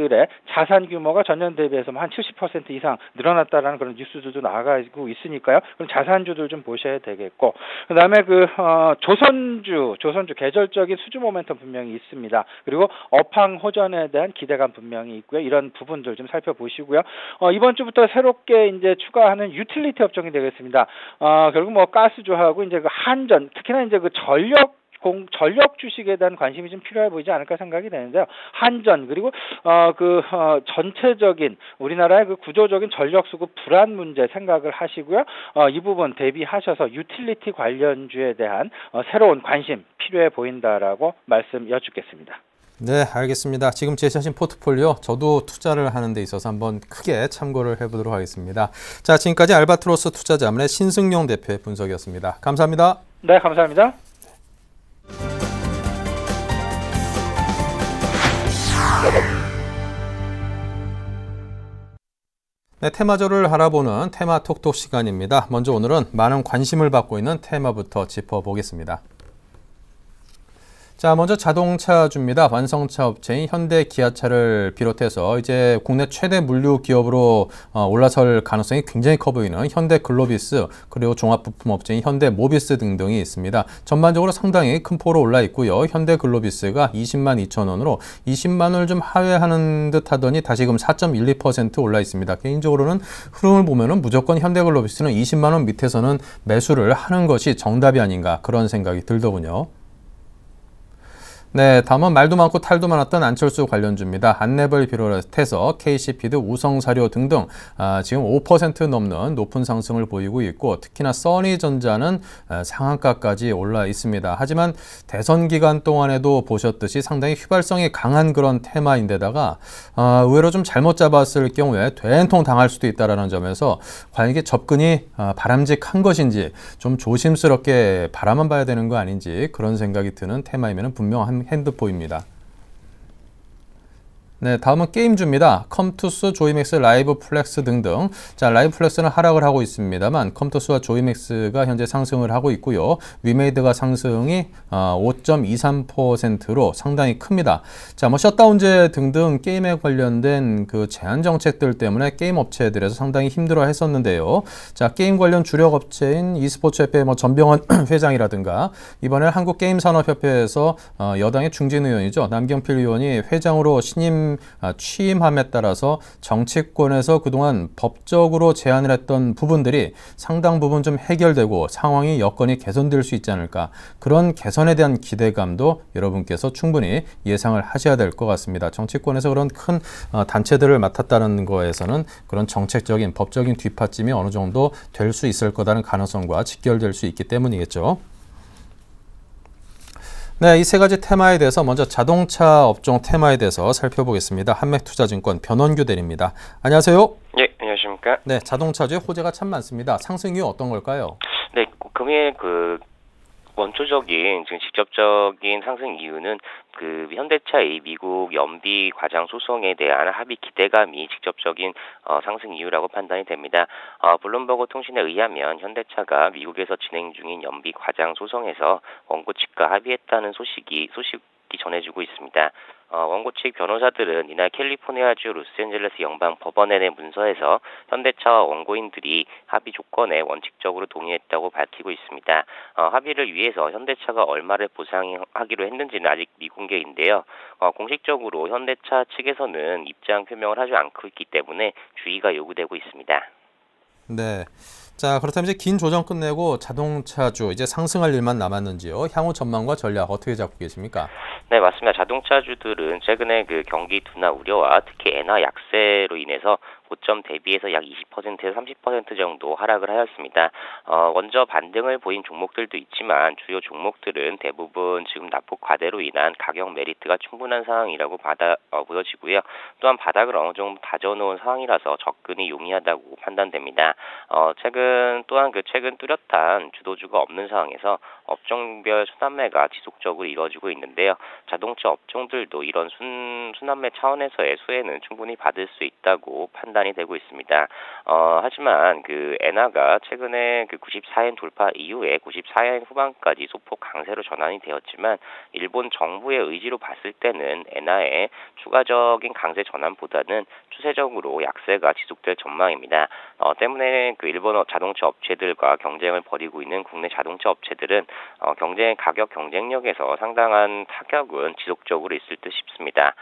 C: 자산 규모가 전년 대비해서 한 70% 이상 늘어났다라는 그런 뉴스들도 나가고 있으니까요. 그럼 자산주들 좀 보셔야 되겠고, 그다음에 조선주 계절적인 수주 모멘텀 분명히 있습니다. 그리고 업황 호전에 대한 기대감 분명히 있고요. 이런 부분들 좀 살펴보시고요. 이번 주부터 새롭게 이제 추가하는 유틸리티 업종이 되겠습니다. 결국 뭐 가스주하고 이제 그 한전, 특히나 이제 그 전력 주식에 대한 관심이 좀 필요해 보이지 않을까 생각이 되는데요. 한전 그리고 전체적인 우리나라의 그 구조적인 전력 수급 불안 문제 생각을 하시고요. 이 부분 대비하셔서 유틸리티 관련주에 대한 새로운 관심 필요해 보인다라고 말씀 여쭙겠습니다.
A: 네, 알겠습니다. 지금 제시하신 포트폴리오 저도 투자를 하는 데 있어서 한번 크게 참고를 해보도록 하겠습니다. 자, 지금까지 알바트로스 투자자문의 신승용 대표의 분석이었습니다. 감사합니다.
C: 네, 감사합니다.
A: 네, 테마주를 알아보는 테마톡톡 시간입니다. 먼저 오늘은 많은 관심을 받고 있는 테마부터 짚어보겠습니다. 자, 먼저 자동차주입니다. 완성차 업체인 현대 기아차를 비롯해서 이제 국내 최대 물류 기업으로 올라설 가능성이 굉장히 커 보이는 현대 글로비스, 그리고 종합부품 업체인 현대 모비스 등등이 있습니다. 전반적으로 상당히 큰 폭으로 올라 있고요. 현대 글로비스가 20만 2천 원으로 20만 원을 좀 하회하는 듯 하더니 다시금 4.12% 올라 있습니다. 개인적으로는 흐름을 보면은 무조건 현대 글로비스는 20만 원 밑에서는 매수를 하는 것이 정답이 아닌가, 그런 생각이 들더군요. 네, 다음은 말도 많고 탈도 많았던 안철수 관련주입니다. 안랩을 비롯해서 KC피드, 우성사료 등등 지금 5% 넘는 높은 상승을 보이고 있고, 특히나 써니전자는 상한가까지 올라 있습니다. 하지만 대선 기간 동안에도 보셨듯이 상당히 휘발성이 강한 그런 테마인데다가 의외로 좀 잘못 잡았을 경우에 된통 당할 수도 있다는 점에서 과연 이게 접근이 바람직한 것인지 좀 조심스럽게 바라만 봐야 되는 거 아닌지, 그런 생각이 드는 테마이면 분명한 핸드폰입니다. 네, 다음은 게임주입니다. 컴투스, 조이맥스, 라이브 플렉스 등등. 자, 라이브 플렉스는 하락을 하고 있습니다만 컴투스와 조이맥스가 현재 상승을 하고 있고요. 위메이드가 상승이 5.23%로 상당히 큽니다. 자, 뭐 셧다운제 등등 게임에 관련된 그 제한 정책들 때문에 게임 업체들에서 상당히 힘들어 했었는데요. 자, 게임 관련 주력 업체인 e스포츠협회 전병헌 회장이라든가, 이번에 한국게임산업협회에서 여당의 중진 의원이죠. 남경필 의원이 회장으로 취임함에 따라서 정치권에서 그동안 법적으로 제한을 했던 부분들이 상당 부분 좀 해결되고 상황이 여건이 개선될 수 있지 않을까, 그런 개선에 대한 기대감도 여러분께서 충분히 예상을 하셔야 될 것 같습니다. 정치권에서 그런 큰 단체들을 맡았다는 거에서는 그런 정책적인 법적인 뒷받침이 어느 정도 될 수 있을 거라는 가능성과 직결될 수 있기 때문이겠죠. 네, 이 세 가지 테마에 대해서 먼저 자동차 업종 테마에 대해서 살펴보겠습니다. 한맥투자증권 변원규 대리입니다. 안녕하세요.
D: 예, 안녕하십니까.
A: 네, 자동차주에 호재가 참 많습니다. 상승 이유 어떤 걸까요?
D: 네, 금일 원초적인 지금 직접적인 상승 이유는 현대차의 미국 연비 과장 소송에 대한 합의 기대감이 직접적인 상승 이유라고 판단이 됩니다. 블룸버그 통신에 의하면 현대차가 미국에서 진행 중인 연비 과장 소송에서 원고 측과 합의했다는 소식이 전해지고 있습니다. 원고 측 변호사들은 이날 캘리포니아주 로스앤젤레스 연방 법원에 낸 문서에서 현대차와 원고인들이 합의 조건에 원칙적으로 동의했다고 밝히고 있습니다. 합의를 위해서 현대차가 얼마를 보상하기로 했는지는 아직 미공개인데요. 공식적으로 현대차 측에서는 입장 표명을 하지 않고 있기 때문에 주의가 요구되고 있습니다.
A: 네. 자, 그렇다면 이제 긴 조정 끝내고 자동차주 이제 상승할 일만 남았는지요? 향후 전망과 전략 어떻게 잡고 계십니까?
D: 네, 맞습니다. 자동차주들은 최근에 경기 둔화 우려와 특히 엔화 약세로 인해서 고점 대비해서 약 20%에서 30% 정도 하락을 하였습니다. 먼저 반등을 보인 종목들도 있지만 주요 종목들은 대부분 지금 낙폭 과대로 인한 가격 메리트가 충분한 상황이라고 보여지고요. 또한 바닥을 어느 정도 다져놓은 상황이라서 접근이 용이하다고 판단됩니다. 최근 뚜렷한 주도주가 없는 상황에서 업종별 순환매가 지속적으로 이루어지고 있는데요. 자동차 업종들도 이런 순환매 차원에서의 수혜는 충분히 받을 수 있다고 판단이 되고 있습니다. 하지만 엔화가 최근에 94엔 돌파 이후에 94엔 후반까지 소폭 강세로 전환이 되었지만 일본 정부의 의지로 봤을 때는 엔화의 추가적인 강세 전환보다는 추세적으로 약세가 지속될 전망입니다. 때문에 일본 자동차 업체들과 경쟁을 벌이고 있는 국내 자동차 업체들은 가격 경쟁력에서 상당한 타격은 지속적으로 있을 듯 싶습니다.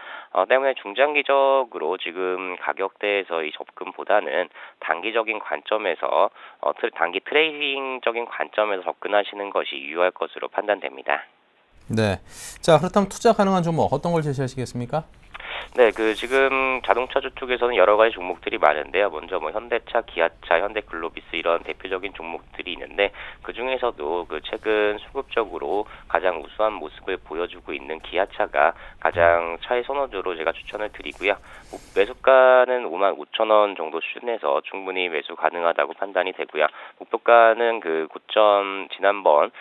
D: 때문에 중장기적으로 지금 가격대에서의 접근보다는 단기적인 관점에서 단기 트레이딩적인 관점에서 접근하시는 것이 유효할 것으로 판단됩니다.
A: 네. 자, 그렇다면 투자 가능한 종목 어떤 걸 제시하시겠습니까?
D: 네, 지금 자동차주 쪽에서는 여러 가지 종목들이 많은데요. 먼저 현대차, 기아차, 현대글로비스 이런 대표적인 종목들이 있는데 그 중에서도 최근 수급적으로 가장 우수한 모습을 보여주고 있는 기아차가 가장 차의 선호주로 제가 추천을 드리고요. 매수가는 55,000원 정도 수준에서 충분히 매수 가능하다고 판단이 되고요. 목표가는 고점 지난번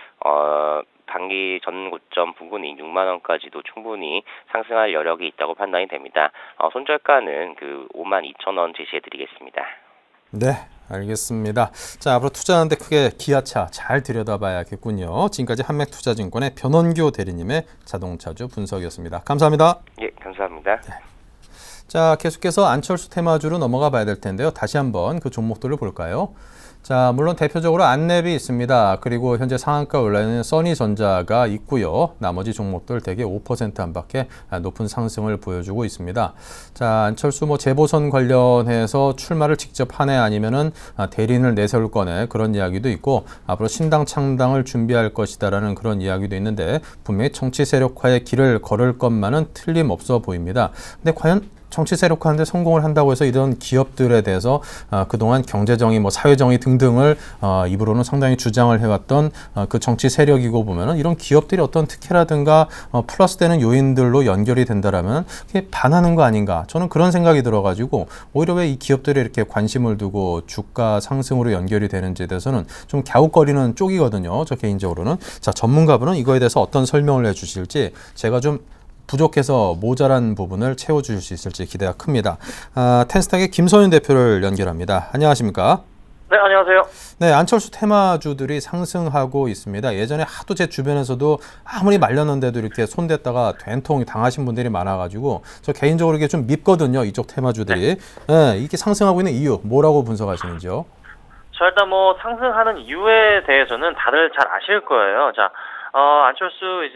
D: 단기 전 고점 부근인 6만 원까지도 충분히 상승할 여력이 있다고 판단이 됩니다. 손절가는 52,000원 제시해드리겠습니다.
A: 네, 알겠습니다. 자, 앞으로 투자하는데 크게 기아차 잘 들여다봐야겠군요. 지금까지 한맥투자증권의 변원규 대리님의 자동차주 분석이었습니다. 감사합니다.
D: 예, 감사합니다.
A: 네. 자, 계속해서 안철수 테마주로 넘어가 봐야 될 텐데요. 다시 한번 그 종목들을 볼까요? 자, 물론 대표적으로 안랩이 있습니다. 그리고 현재 상한가 올라있는 써니전자가 있고요. 나머지 종목들 대개 5% 안팎의 높은 상승을 보여주고 있습니다. 자, 안철수 재보선 관련해서 출마를 직접 하네 아니면은 대리인을 내세울 거네 그런 이야기도 있고 앞으로 신당 창당을 준비할 것이다라는 그런 이야기도 있는데 분명히 정치 세력화의 길을 걸을 것만은 틀림없어 보입니다. 근데 과연 정치 세력화하는데 성공을 한다고 해서 이런 기업들에 대해서 그동안 경제정의, 사회정의 등등을 입으로는 상당히 주장을 해왔던 그 정치 세력이고 보면은 이런 기업들이 어떤 특혜라든가 플러스되는 요인들로 연결이 된다라면 그게 반하는 거 아닌가? 저는 그런 생각이 들어가지고 오히려 왜 이 기업들이 이렇게 관심을 두고 주가 상승으로 연결이 되는지에 대해서는 좀 갸웃거리는 쪽이거든요. 저 개인적으로는. 자, 전문가분은 이거에 대해서 어떤 설명을 해주실지 제가 좀 부족해서 모자란 부분을 채워주실 수 있을지 기대가 큽니다. 텐스탁의 김소윤 대표를 연결합니다. 안녕하십니까?
E: 네, 안녕하세요.
A: 네, 안철수 테마주들이 상승하고 있습니다. 예전에 하도 제 주변에서도 아무리 말렸는데도 이렇게 손댔다가 된통 당하신 분들이 많아가지고 저 개인적으로 이게 좀 밉거든요. 이쪽 테마주들이. 네, 이렇게 상승하고 있는 이유 뭐라고 분석하시는지요?
E: 자, 일단 상승하는 이유에 대해서는 다들 잘 아실 거예요. 자, 안철수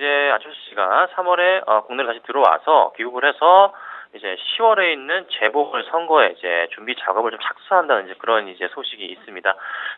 E: 씨가 3월에 국내로 다시 들어와서 귀국을 해서 이제 10월에 있는 재보궐선거에 준비 작업을 좀 착수한다는 그런 소식이 있습니다.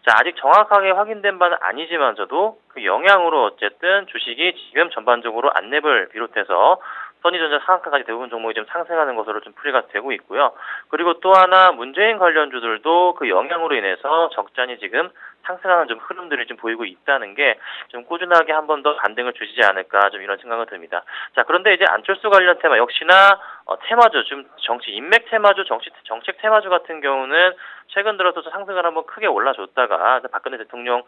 E: 자, 아직 정확하게 확인된 바는 아니지만서도 그 영향으로 어쨌든 주식이 지금 전반적으로 안랩을 비롯해서 써니전자 상한가까지 대부분 종목이 좀 상승하는 것으로 좀 풀이가 되고 있고요. 그리고 또 하나 문재인 관련주들도 그 영향으로 인해서 적잖이 지금 상승하는 좀 흐름들이 좀 보이고 있다는 게 좀 꾸준하게 한 번 더 반등을 주시지 않을까 좀 이런 생각은 듭니다. 자, 그런데 이제 안철수 관련 테마 역시나 테마주 좀 정치 인맥 테마주, 정책 테마주 같은 경우는 최근 들어서 상승을 한번 크게 올라줬다가 박근혜 대통령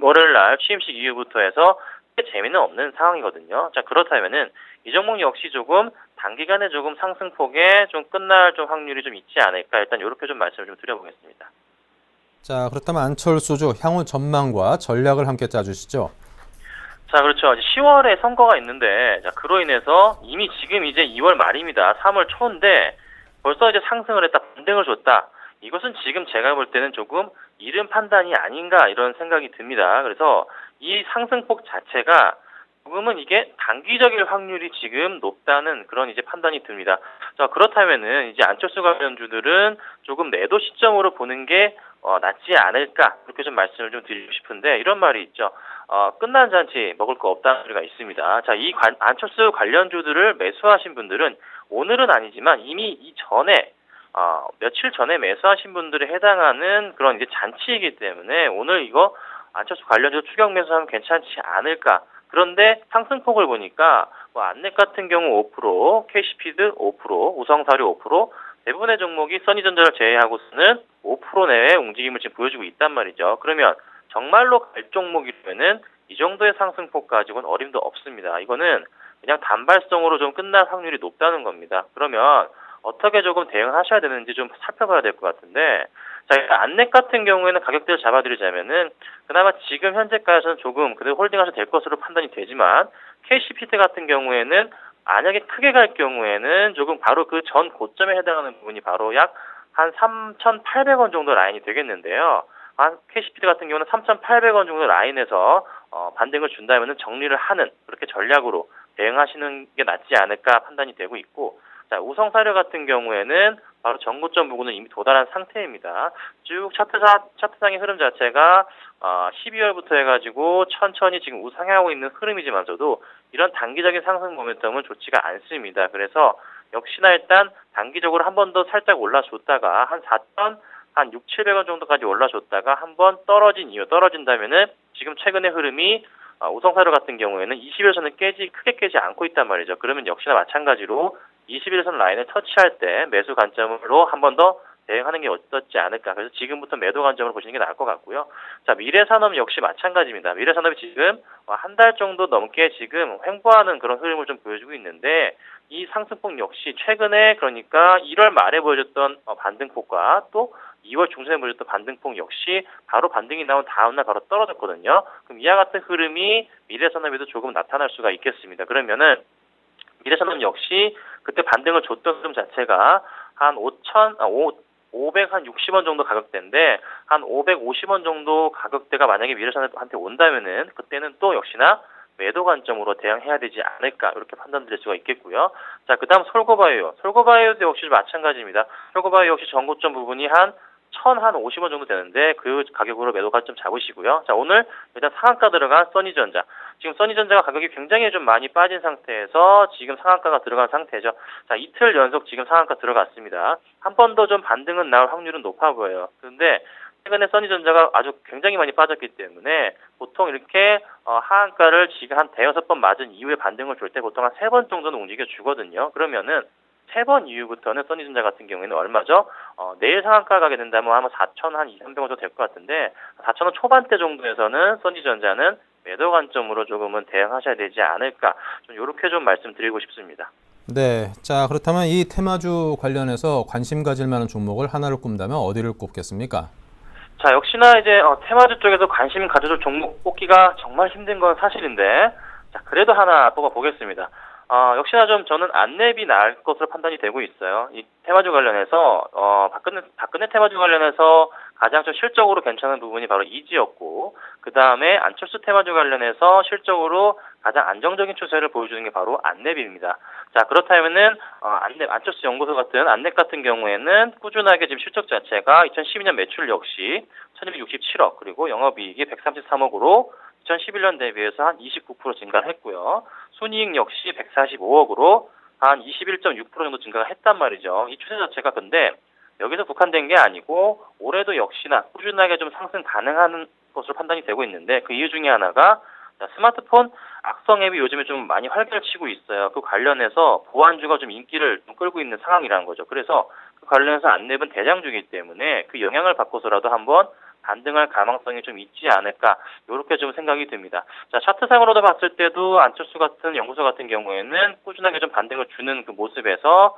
E: 월요일 날 취임식 이후부터 해서 재미는 없는 상황이거든요. 자, 그렇다면은 이 종목 역시 조금 단기간에 조금 상승폭에 좀 끝날 좀 확률이 좀 있지 않을까. 일단 이렇게 좀 말씀을 좀 드려보겠습니다.
A: 자, 그렇다면 안철수주 향후 전망과 전략을 함께 짜주시죠.
E: 자, 그렇죠. 10월에 선거가 있는데, 자, 그로 인해서 이미 지금 이제 2월 말입니다. 3월 초인데 벌써 이제 상승을 했다, 반등을 줬다. 이것은 지금 제가 볼 때는 조금 이른 판단이 아닌가 이런 생각이 듭니다. 그래서 이 상승폭 자체가 조금은 이게 단기적일 확률이 지금 높다는 그런 판단이 듭니다. 자, 그렇다면은 이제 안철수 관련주들은 조금 매도 시점으로 보는 게 낫지 않을까 그렇게 좀 말씀을 좀 드리고 싶은데 이런 말이 있죠. 끝난 잔치 먹을 거 없다는 소리가 있습니다. 자, 이 안철수 관련주들을 매수하신 분들은 오늘은 아니지만 이미 이전에 며칠 전에 매수하신 분들에 해당하는 그런 이제 잔치이기 때문에 오늘 이거 안철수 관련해서 추격 매수하면 괜찮지 않을까. 그런데 상승폭을 보니까 뭐 안넷 같은 경우 5%, K시피드 5%, 우성사료 5%, 대부분의 종목이 써니전자를 제외하고서는 5% 내외의 움직임을 지금 보여주고 있단 말이죠. 그러면 정말로 갈 종목이라면은 이 정도의 상승폭 가지고는 어림도 없습니다. 이거는 그냥 단발성으로 좀 끝날 확률이 높다는 겁니다. 그러면 어떻게 조금 대응하셔야 되는지 좀 살펴봐야 될 것 같은데, 자, 안넷 같은 경우에는 가격대를 잡아드리자면은 그나마 지금 현재까지는 조금 그래도 홀딩하셔도 될 것으로 판단이 되지만, KCPT 같은 경우에는 만약에 크게 갈 경우에는 조금 바로 그 전 고점에 해당하는 부분이 바로 약 한 3,800원 정도 라인이 되겠는데요. KCPT 같은 경우는 3,800원 정도 라인에서 반등을 준다면은 정리를 하는 그렇게 전략으로 대응하시는 게 낫지 않을까 판단이 되고 있고, 자, 우성사료 같은 경우에는 바로 전고점 부분은 이미 도달한 상태입니다. 쭉 차트상의 흐름 자체가 12월부터 해가지고 천천히 지금 우상향하고 있는 흐름이지만서도 이런 단기적인 상승 모멘텀은 좋지가 않습니다. 그래서 역시나 일단 단기적으로 한 번 더 살짝 올라줬다가 한 6,700원 정도까지 올라줬다가 한번 떨어진다면은 지금 최근의 흐름이 우성사료 같은 경우에는 21선을 크게 깨지 않고 있단 말이죠. 그러면 역시나 마찬가지로 21선 라인을 터치할 때 매수 관점으로 한 번 더 대응하는 게 어떻지 않을까. 그래서 지금부터 매도 관점으로 보시는 게 나을 것 같고요. 자, 미래산업 역시 마찬가지입니다. 미래산업이 지금 한 달 정도 넘게 지금 횡보하는 그런 흐름을 좀 보여주고 있는데, 이 상승폭 역시 최근에 그러니까 1월 말에 보여줬던 반등폭과 또 2월 중순에 보여줬던 반등폭 역시 바로 반등이 나온 다음날 바로 떨어졌거든요. 그럼 이와 같은 흐름이 미래산업에도 조금 나타날 수가 있겠습니다. 그러면은 미래산업 역시 그때 반등을 줬던 흐름 자체가 한 560원 정도 가격대인데, 한 550원 정도 가격대가 만약에 미래산업한테 온다면은 그때는 또 역시나 매도 관점으로 대응해야 되지 않을까, 이렇게 판단드릴 수가 있겠고요. 자, 그 다음 솔고바이오도 역시 마찬가지입니다. 솔고바이오 역시 전고점 부분이 한 1,050원 정도 되는데 그 가격으로 매도 관점 잡으시고요. 자, 오늘 일단 상한가 들어간 써니전자. 지금 써니전자가 가격이 굉장히 좀 많이 빠진 상태에서 지금 상한가가 들어간 상태죠. 자, 이틀 연속 지금 상한가 들어갔습니다. 한 번 더 좀 반등은 나올 확률은 높아 보여요. 그런데 최근에 써니전자가 아주 굉장히 많이 빠졌기 때문에 보통 이렇게 하한가를 지금 한 대여섯 번 맞은 이후에 반등을 줄 때 보통 한 3번 정도는 움직여 주거든요. 그러면은 3번 이후부터는 써니전자 같은 경우에는 얼마죠? 내일 상한가 가게 된다면 아마 4,200, 300원 정도 될 것 같은데, 4,000원 초반대 정도에서는 써니전자는 매도 관점으로 조금은 대응하셔야 되지 않을까, 좀 이렇게 좀 말씀드리고 싶습니다.
A: 네, 자 그렇다면 이 테마주 관련해서 관심 가질 만한 종목을 하나를 꼽는다면 어디를 꼽겠습니까?
E: 자, 역시나 이제 테마주 쪽에서 관심 가져줄 종목 뽑기가 정말 힘든 건 사실인데, 자, 그래도 하나 뽑아보겠습니다. 역시나 좀 저는 안랩이 나을 것으로 판단이 되고 있어요. 이 테마주 관련해서, 박근혜 테마주 관련해서 가장 좀 실적으로 괜찮은 부분이 바로 이지였고, 그 다음에 안철수 테마주 관련해서 실적으로 가장 안정적인 추세를 보여주는 게 바로 안랩입니다. 자, 그렇다면은, 안철수 연구소 같은 안랩 같은 경우에는 꾸준하게 지금 실적 자체가 2012년 매출 역시 1267억, 그리고 영업이익이 133억으로 2011년 대비해서 한 29% 증가를 했고요. 순이익 역시 145억으로 한 21.6% 정도 증가가 했단 말이죠. 이 추세 자체가 근데 여기서 국한된 게 아니고 올해도 역시나 꾸준하게 좀 상승 가능한 것으로 판단이 되고 있는데, 그 이유 중에 하나가 스마트폰 악성 앱이 요즘에 좀 많이 활개를 치고 있어요. 그 관련해서 보안주가 좀 인기를 좀 끌고 있는 상황이라는 거죠. 그래서 그 관련해서 안랩은 대장주이기 때문에 그 영향을 받고서라도 한번 반등할 가망성이 좀 있지 않을까, 이렇게 좀 생각이 듭니다. 자, 차트상으로도 봤을 때도 안철수 같은 연구소 같은 경우에는 꾸준하게 좀 반등을 주는 그 모습에서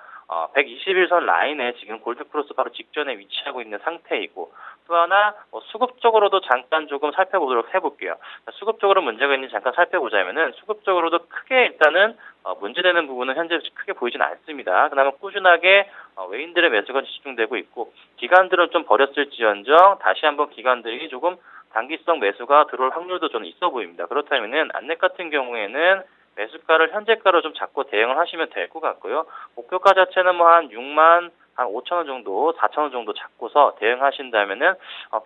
E: 121선 라인에 지금 골드크로스 바로 직전에 위치하고 있는 상태이고, 또 하나 수급적으로도 잠깐 조금 살펴보도록 해볼게요. 자, 수급적으로 문제가 있는지 잠깐 살펴보자면은 수급적으로도 크게 일단은 문제되는 부분은 현재 크게 보이진 않습니다. 그나마 꾸준하게 외인들의 매수가 집중되고 있고, 기관들은 좀 버렸을지언정 다시 한번 기관들이 조금 단기성 매수가 들어올 확률도 좀 있어 보입니다. 그렇다면은 안랩 같은 경우에는 매수가를 현재가로 좀 잡고 대응을 하시면 될 것 같고요. 목표가 자체는 뭐 한 6만 한 5,000원 정도, 4,000원 정도 잡고서 대응하신다면은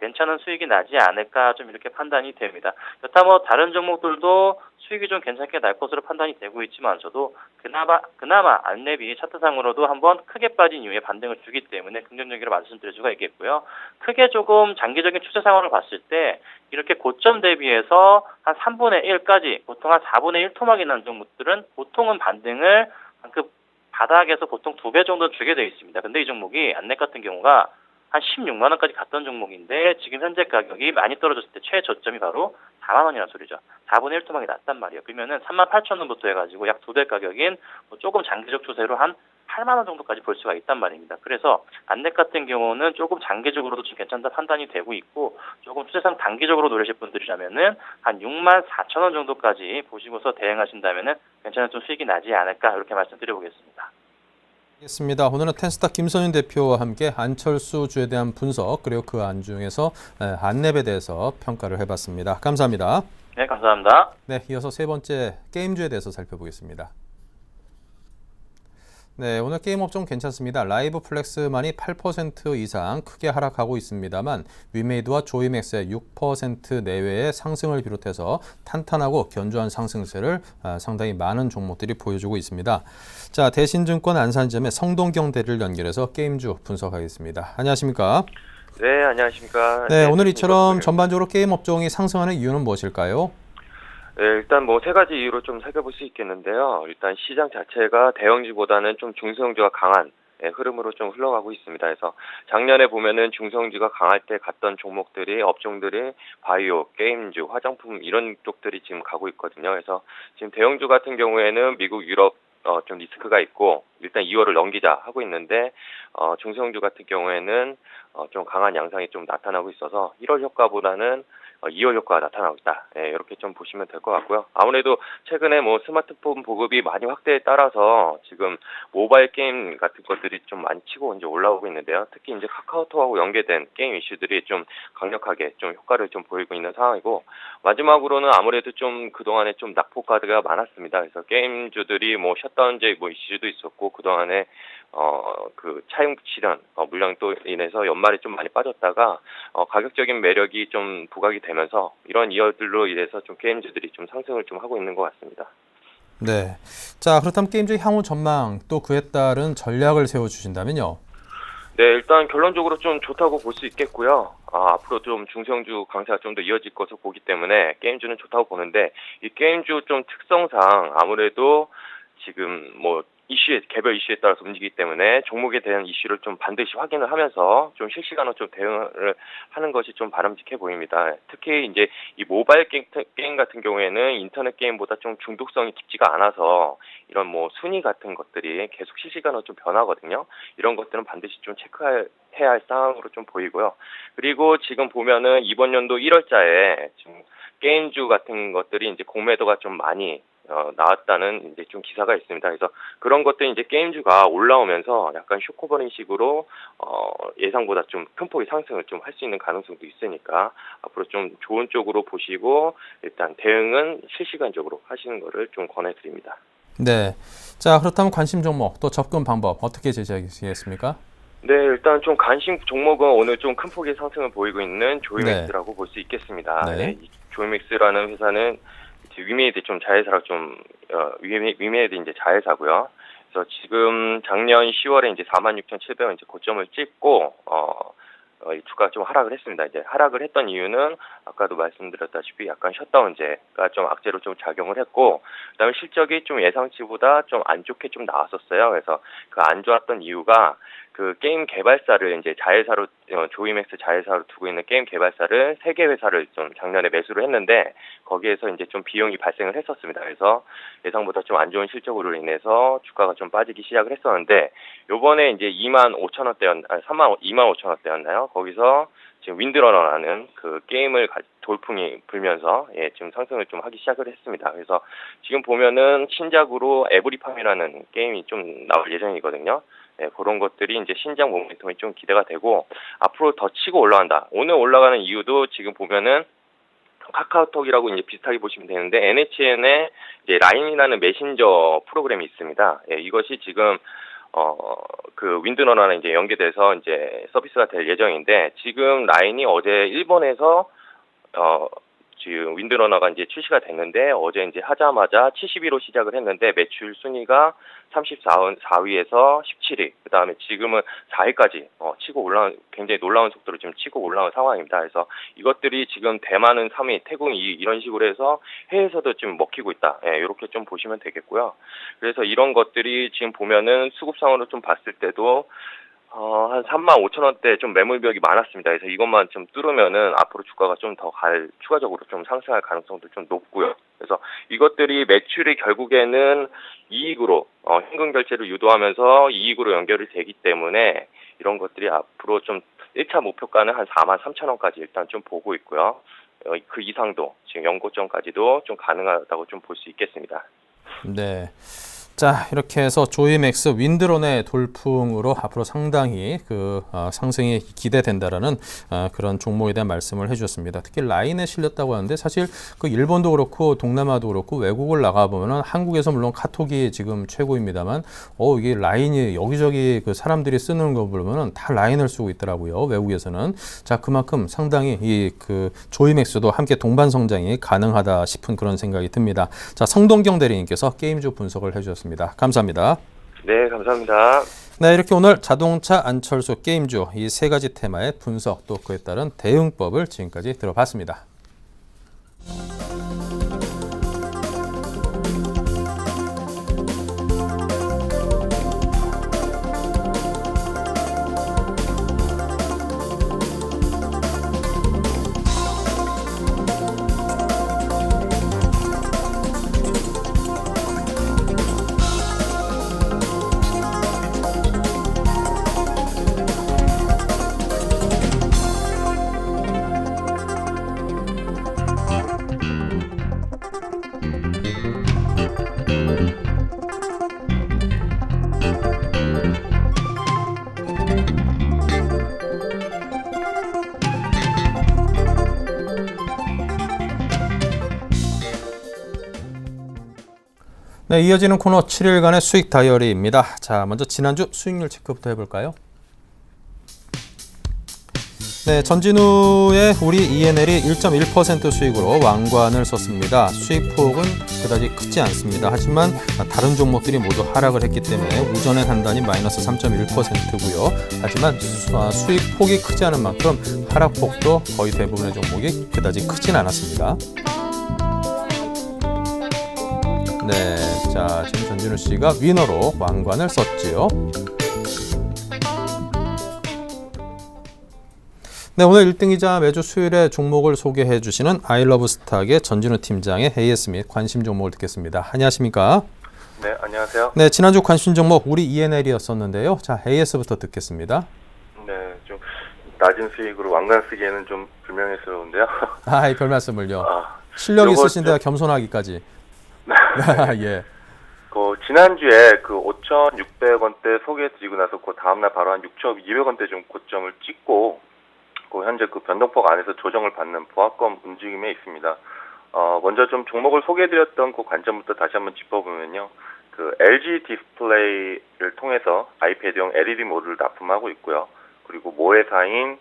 E: 괜찮은 수익이 나지 않을까, 좀 이렇게 판단이 됩니다. 여타 뭐 다른 종목들도 수익이 좀 괜찮게 날 것으로 판단이 되고 있지만서도 그나마 안랩이 차트상으로도 한번 크게 빠진 이후에 반등을 주기 때문에 긍정적으로 말씀드릴 수가 있겠고요. 크게 조금 장기적인 추세 상황을 봤을 때 이렇게 고점 대비해서 한 3분의 1까지 보통 한 4분의 1 토막이 난 종목들은 보통은 반등을 그 바닥에서 보통 2배 정도 주게 되어 있습니다. 근데 이 종목이 안랩 같은 경우가 한 16만 원까지 갔던 종목인데 지금 현재 가격이 많이 떨어졌을 때 최저점이 바로 4만 원이라는 소리죠. 4분의 1 토막이 났단 말이에요. 그러면은 3만 8천 원부터 해가지고 약 2배 가격인 조금 장기적 추세로 한 8만 원 정도까지 볼 수가 있단 말입니다. 그래서 안랩 같은 경우는 조금 장기적으로도 좀 괜찮다 판단이 되고 있고 조금 추세상 단기적으로 노리실 분들이라면은 한 6만 4천 원 정도까지 보시고서 대응하신다면은 괜찮은 좀 수익이 나지 않을까 이렇게 말씀드려보겠습니다.
A: 알겠습니다. 오늘은 텐스타 김선윤 대표와 함께 안철수 주에 대한 분석 그리고 그 안중에서 안랩에 대해서 평가를 해봤습니다. 감사합니다.
E: 네, 감사합니다.
A: 네, 이어서 세 번째 게임주에 대해서 살펴보겠습니다. 네, 오늘 게임 업종 괜찮습니다. 라이브 플렉스만이 8% 이상 크게 하락하고 있습니다만 위메이드와 조이맥스의 6% 내외의 상승을 비롯해서 탄탄하고 견조한 상승세를 상당히 많은 종목들이 보여주고 있습니다. 자, 대신증권 안산지점의 성동경 대리를 연결해서 게임주 분석하겠습니다. 안녕하십니까?
F: 네, 안녕하십니까?
A: 네, 오늘 이처럼 전반적으로 게임 업종이 상승하는 이유는 무엇일까요?
F: 네, 일단 뭐 세 가지 이유로 좀 살펴볼 수 있겠는데요. 일단 시장 자체가 대형주보다는 좀 중소형주가 강한 흐름으로 좀 흘러가고 있습니다. 그래서 작년에 보면은 중소형주가 강할 때 갔던 종목들이 업종들이 바이오, 게임주, 화장품 이런 쪽들이 지금 가고 있거든요. 그래서 지금 대형주 같은 경우에는 미국, 유럽 좀 리스크가 있고 일단 2월을 넘기자 하고 있는데 중소형주 같은 경우에는 좀 강한 양상이 좀 나타나고 있어서 1월 효과보다는 2월 효과가 나타나고 있다. 이렇게 좀 보시면 될 것 같고요. 아무래도 최근에 뭐 스마트폰 보급이 많이 확대에 따라서 지금 모바일 게임 같은 것들이 좀 많이 치고 이제 올라오고 있는데요. 특히 이제 카카오톡하고 연계된 게임 이슈들이 좀 강력하게 좀 효과를 좀 보이고 있는 상황이고 마지막으로는 아무래도 좀 그동안에 좀 낙폭 카드가 많았습니다. 그래서 게임주들이 뭐 셧다운제 뭐 이슈도 있었고 그동안에 그 차용 실현 물량도 인해서 연말에 좀 많이 빠졌다가 가격적인 매력이 좀 부각이 되면서 이런 이유들로 인해서 좀 게임주들이 좀 상승을 좀 하고 있는 것 같습니다.
A: 네. 자, 그렇다면 게임주의 향후 전망 또 그에 따른 전략을 세워주신다면요?
F: 네, 일단 결론적으로 좀 좋다고 볼 수 있겠고요. 앞으로 좀 중소형주 강세가 좀 더 이어질 것으로 보기 때문에 게임주는 좋다고 보는데 이 게임주 좀 특성상 아무래도 지금 뭐 개별 이슈에 따라서 움직이기 때문에 종목에 대한 이슈를 좀 반드시 확인을 하면서 좀 실시간으로 좀 대응을 하는 것이 좀 바람직해 보입니다. 특히 이제 이 모바일 게임 같은 경우에는 인터넷 게임보다 좀 중독성이 깊지가 않아서 이런 뭐 순위 같은 것들이 계속 실시간으로 좀 변하거든요. 이런 것들은 반드시 좀 체크해야 할 상황으로 좀 보이고요. 그리고 지금 보면은 이번 연도 1월자에 지금 게임주 같은 것들이 이제 공매도가 좀 많이 나왔다는 이제 좀 기사가 있습니다. 그래서 그런 것들이 이제 게임주가 올라오면서 약간 쇼커버링식으로 예상보다 좀 큰 폭의 상승을 좀 할 수 있는 가능성도 있으니까 앞으로 좀 좋은 쪽으로 보시고 일단 대응은 실시간적으로 하시는 거를 좀 권해드립니다.
A: 네. 자, 그렇다면 관심 종목 또 접근 방법 어떻게 제시하시겠습니까?
F: 네, 일단 좀 관심 종목은 오늘 좀 큰 폭의 상승을 보이고 있는 조이맥스라고 볼 수 있겠습니다.
A: 네.
F: 네, 조이맥스라는 회사는 위메이드 좀 자회사로 좀 위메이드 이제 자회사고요. 그래서 지금 작년 10월에 이제 46,700원 이제 고점을 찍고 주가가 좀 하락을 했습니다. 이제 하락을 했던 이유는 아까도 말씀드렸다시피 약간 셧다운제가 좀 악재로 좀 작용을 했고, 그다음에 실적이 좀 예상치보다 좀 안 좋게 좀 나왔었어요. 그래서 그 안 좋았던 이유가 그 게임 개발사를 이제 자회사로 조이맥스 자회사로 두고 있는 게임 개발사를 3개 회사를 좀 작년에 매수를 했는데 거기에서 이제 좀 비용이 발생을 했었습니다. 그래서 예상보다 좀 안 좋은 실적으로 인해서 주가가 좀 빠지기 시작을 했었는데 요번에 이제 25,000원대였나요? 거기서 지금 윈드러너라는 그 게임을 돌풍이 불면서 지금 상승을 좀 하기 시작을 했습니다. 그래서 지금 보면은 신작으로 에브리팜이라는 게임이 좀 나올 예정이거든요. 네, 그런 것들이 이제 신작 모멘텀이 좀 기대가 되고 앞으로 더 치고 올라간다. 오늘 올라가는 이유도 지금 보면은 카카오톡이라고 이제 비슷하게 보시면 되는데 NHN에 이제 라인이라는 메신저 프로그램이 있습니다. 이것이 지금 그 윈드러너랑 이제 연계돼서 이제 서비스가 될 예정인데 지금 라인이 어제 일본에서 지금 윈드러너가 이제 출시가 됐는데 어제 이제 하자마자 71로 시작을 했는데 매출 순위가 34위에서 17위. 그다음에 지금은 4위까지 치고 올라온 굉장히 놀라운 속도로 지금 치고 올라온 상황입니다. 그래서 이것들이 지금 대만은 3위, 태국은 2위 이런 식으로 해서 해외에서도 지금 먹히고 있다. 예, 이렇게 좀 보시면 되겠고요. 그래서 이런 것들이 지금 보면은 수급상으로 좀 봤을 때도 한 35,000원대 좀 매물벽이 많았습니다. 그래서 이것만 좀 뚫으면은 앞으로 주가가 좀 더 추가적으로 좀 상승할 가능성도 좀 높고요. 그래서 이것들이 매출이 결국에는 이익으로, 현금 결제를 유도하면서 이익으로 연결이 되기 때문에 이런 것들이 앞으로 좀 1차 목표가는 한 43,000원까지 일단 좀 보고 있고요. 그 이상도 지금 연고점까지도 좀 가능하다고 좀 볼 수 있겠습니다.
A: 네. 자, 이렇게 해서 조이맥스 윈드론의 돌풍으로 앞으로 상당히 상승이 기대된다라는 그런 종목에 대한 말씀을 해주셨습니다. 특히 라인에 실렸다고 하는데 사실 그 일본도 그렇고 동남아도 그렇고 외국을 나가보면 한국에서 물론 카톡이 지금 최고입니다만 이게 라인이 여기저기 그 사람들이 쓰는 거 보면은 다 라인을 쓰고 있더라고요. 외국에서는. 자, 그만큼 상당히 이 조이맥스도 함께 동반 성장이 가능하다 싶은 그런 생각이 듭니다. 자, 성동경 대리님께서 게임주 분석을 해주셨습니다. 감사합니다.
F: 네, 감사합니다.
A: 네, 이렇게 오늘 자동차, 안철수, 게임주 이 세 가지 테마의 분석 또 그에 따른 대응법을 지금까지 들어봤습니다. 네, 이어지는 코너 7일간의 수익 다이어리입니다. 자, 먼저 지난주 수익률 체크부터 해볼까요? 네, 전진우의 우리 ENL이 1.1% 수익으로 왕관을 썼습니다. 수익폭은 그다지 크지 않습니다. 하지만 다른 종목들이 모두 하락을 했기 때문에 우전의 판단이 마이너스 3.1%고요. 하지만 수익폭이 크지 않은 만큼 하락폭도 거의 대부분의 종목이 그다지 크진 않았습니다. 네, 자, 지금 전진우 씨가 위너로 왕관을 썼지요. 네, 오늘 1등이자 매주 수요일에 종목을 소개해 주시는 아이러브스탁의 전진우 팀장의 AS 및 관심 종목을 듣겠습니다. 안녕하십니까?
G: 네, 안녕하세요.
A: 네, 지난주 관심 종목 우리 ENL이었었는데요. 자, AS부터 듣겠습니다.
G: 네, 좀 낮은 수익으로 왕관 쓰기에는 좀 불명예스러운데요.
A: 아, 별 말씀을요. 실력 있으신데 겸손하기까지. 예.
G: 지난주에 5,600원대 소개해드리고 나서 다음날 바로 한 6,200원대 좀 고점을 찍고 현재 변동폭 안에서 조정을 받는 보합권 움직임에 있습니다. 먼저 좀 종목을 소개해드렸던 관점부터 다시 한번 짚어보면요. LG 디스플레이를 통해서 아이패드용 LED 모듈을 납품하고 있고요. 그리고 모회사인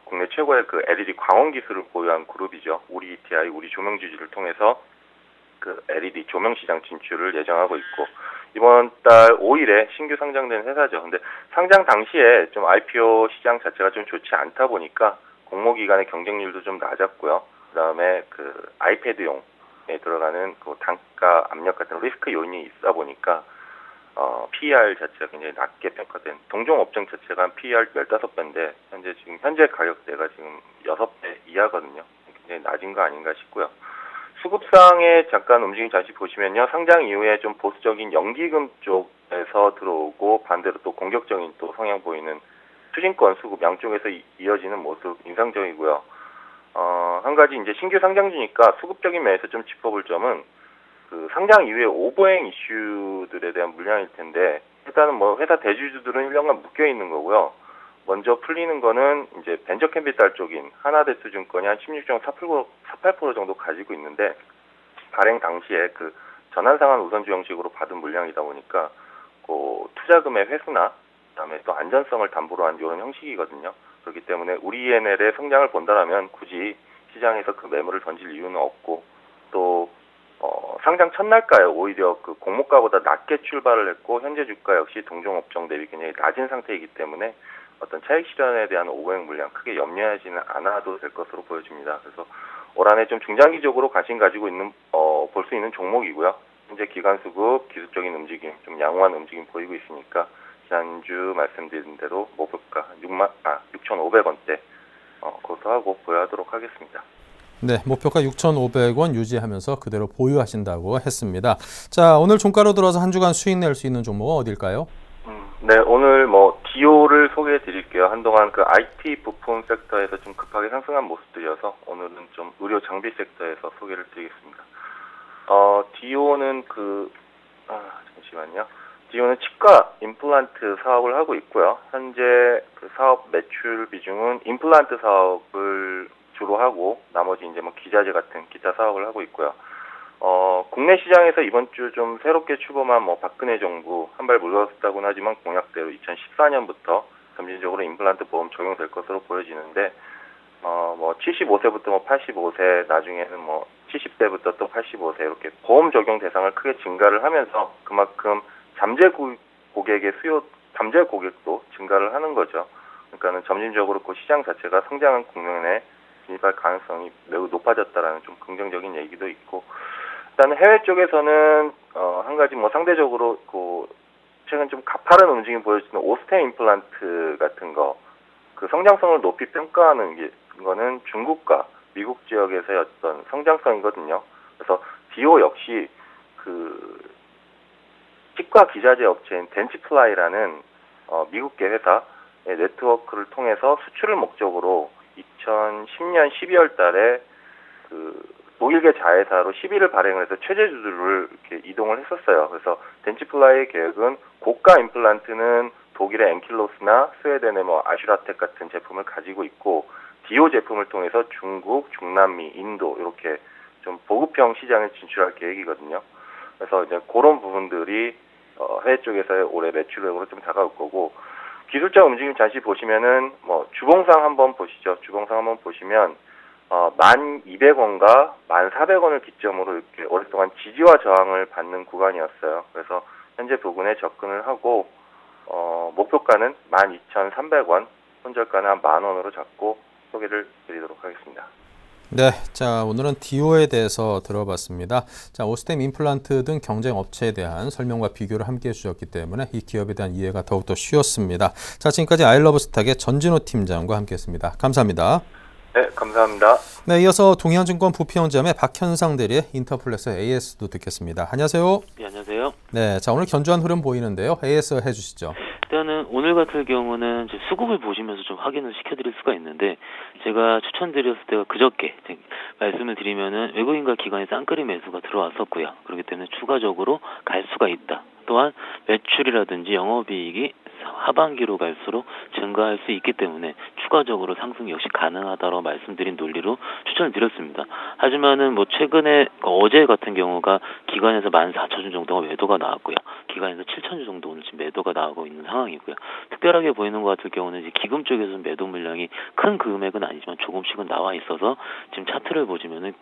G: 국내 최고의 LED 광원 기술을 보유한 그룹이죠. 우리 ETI, 우리 조명주지를 통해서 LED 조명 시장 진출을 예정하고 있고 이번 달 5일에 신규 상장된 회사죠. 근데 상장 당시에 좀 IPO 시장 자체가 좀 좋지 않다 보니까 공모 기간의 경쟁률도 좀 낮았고요. 그다음에 아이패드용에 들어가는 단가 압력 같은 리스크 요인이 있다 보니까 PER 자체가 굉장히 낮게 평가된 동종 업종 자체가 한 PER 15배인데 현재 가격대가 지금 6배 이하거든요. 굉장히 낮은 거 아닌가 싶고요. 수급상의 잠깐 움직임 다시 보시면요. 상장 이후에 좀 보수적인 연기금 쪽에서 들어오고 반대로 또 공격적인 또 성향 보이는 추진권 수급 양쪽에서 이어지는 모습 인상적이고요. 한 가지 이제 신규 상장주니까 수급적인 면에서 좀 짚어볼 점은 상장 이후에 오버행 이슈들에 대한 물량일 텐데 일단은 회사 대주주들은 1년간 묶여 있는 거고요. 먼저 풀리는 거는 이제 벤처 캐피탈 쪽인 하나대투증권이 한 16.48% 정도 가지고 있는데 발행 당시에 전환상환 우선주 형식으로 받은 물량이다 보니까 투자금의 회수나 그다음에 또 안전성을 담보로 한 이런 형식이거든요. 그렇기 때문에 우리 ENL의 성장을 본다라면 굳이 시장에서 그 매물을 던질 이유는 없고 또 상장 첫날가에 오히려 그 공모가보다 낮게 출발을 했고 현재 주가 역시 동종업종 대비 굉장히 낮은 상태이기 때문에 어떤 차익 실현에 대한 오거액 물량 크게 염려하지는 않아도 될 것으로 보여집니다. 그래서 올 한해 좀 중장기적으로 관심 가지고 있는 볼 수 있는 종목이고요. 현재 기관수급 기술적인 움직임, 좀 양호한 움직임 보이고 있으니까 지난주 말씀드린 대로 목표가 6,500원대 고수하고 보유하도록 하겠습니다.
A: 네, 목표가 6,500원 유지하면서 그대로 보유하신다고 했습니다. 자, 오늘 종가로 들어서 한 주간 수익 낼 수 있는 종목은 어딜까요?
G: 네, 오늘 디오를 소개해 드릴게요. 한동안 그 IT 부품 섹터에서 좀 급하게 상승한 모습들이어서 오늘은 좀 의료 장비 섹터에서 소개를 드리겠습니다. 디오는 잠시만요. 디오는 치과 임플란트 사업을 하고 있고요. 현재 그 사업 매출 비중은 임플란트 사업을 주로 하고 나머지 이제 기자재 같은 기타 사업을 하고 있고요. 국내 시장에서 이번 주 좀 새롭게 출범한 박근혜 정부 한 발 물러섰다고는 하지만 공약대로 2014년부터 점진적으로 임플란트 보험 적용될 것으로 보여지는데 75세부터 85세 나중에는 70세부터 또 85세 이렇게 보험 적용 대상을 크게 증가를 하면서 그만큼 잠재 고객의 잠재 고객도 증가를 하는 거죠. 그러니까는 점진적으로 그 시장 자체가 성장한 국면에 진입할 가능성이 매우 높아졌다라는 좀 긍정적인 얘기도 있고, 일단 해외 쪽에서는 한 가지 상대적으로 최근 좀 가파른 움직임 보여주는 오스템 임플란트 같은 거, 그 성장성을 높이 평가하는 거는 중국과 미국 지역에서의 어떤 성장성이거든요. 그래서 디오 역시 그 치과 기자재 업체인 덴치플라이라는 미국계 회사의 네트워크를 통해서 수출을 목적으로 2010년 12월 달에 그 독일계 자회사로 시비를 발행을 해서 최저주를 이렇게 이동을 했었어요. 그래서 덴치플라이의 계획은 고가 임플란트는 독일의 엔킬로스나 스웨덴의 아슈라텍 같은 제품을 가지고 있고, 디오 제품을 통해서 중국, 중남미, 인도 이렇게 좀 보급형 시장에 진출할 계획이거든요. 그래서 이제 그런 부분들이 해외 쪽에서의 올해 매출액으로 좀 다가올 거고, 기술적 움직임 잠시 보시면은 주봉상 한번 보시죠. 주봉상 한번 보시면 1,200원과 1,400원을 기점으로 이렇게 오랫동안 지지와 저항을 받는 구간이었어요. 그래서 현재 부근에 접근을 하고 목표가는 12,300원, 손절가는 한 10,000원으로 잡고 소개를 드리도록 하겠습니다.
A: 네, 자 오늘은 디오에 대해서 들어봤습니다. 자, 오스템 임플란트 등 경쟁 업체에 대한 설명과 비교를 함께 해주셨기 때문에 이 기업에 대한 이해가 더욱더 쉬웠습니다. 자, 지금까지 아이러브스탁의 전진호 팀장과 함께했습니다. 감사합니다.
G: 네, 감사합니다.
A: 네, 이어서 동해안증권 부평지점의 박현상 대리의 인터플렉스 AS도 듣겠습니다. 안녕하세요.
H: 네, 안녕하세요.
A: 네, 자 오늘 견조한 흐름 보이는데요. AS 해주시죠.
H: 일단은 오늘 같은 경우는 이제 수급을 보시면서 좀 확인을 시켜드릴 수가 있는데, 제가 추천드렸을 때가 그저께 말씀을 드리면은 외국인과 기관의 쌍끌이 매수가 들어왔었고요. 그렇기 때문에 추가적으로 갈 수가 있다. 또한 매출이라든지 영업이익이 하반기로 갈수록 증가할 수 있기 때문에 추가적으로 상승 역시 가능하다고 말씀드린 논리로 추천을 드렸습니다. 하지만은 최근에 어제 같은 경우가 기관에서 14,000주 정도가 매도가 나왔고요. 기관에서 7,000주 정도 오늘 지금 매도가 나오고 있는 상황이고요. 특별하게 보이는 것 같은 경우는 이제 기금 쪽에서 매도 물량이 큰 금액은 아니지만 조금씩은 나와 있어서 지금 차트를 보시면은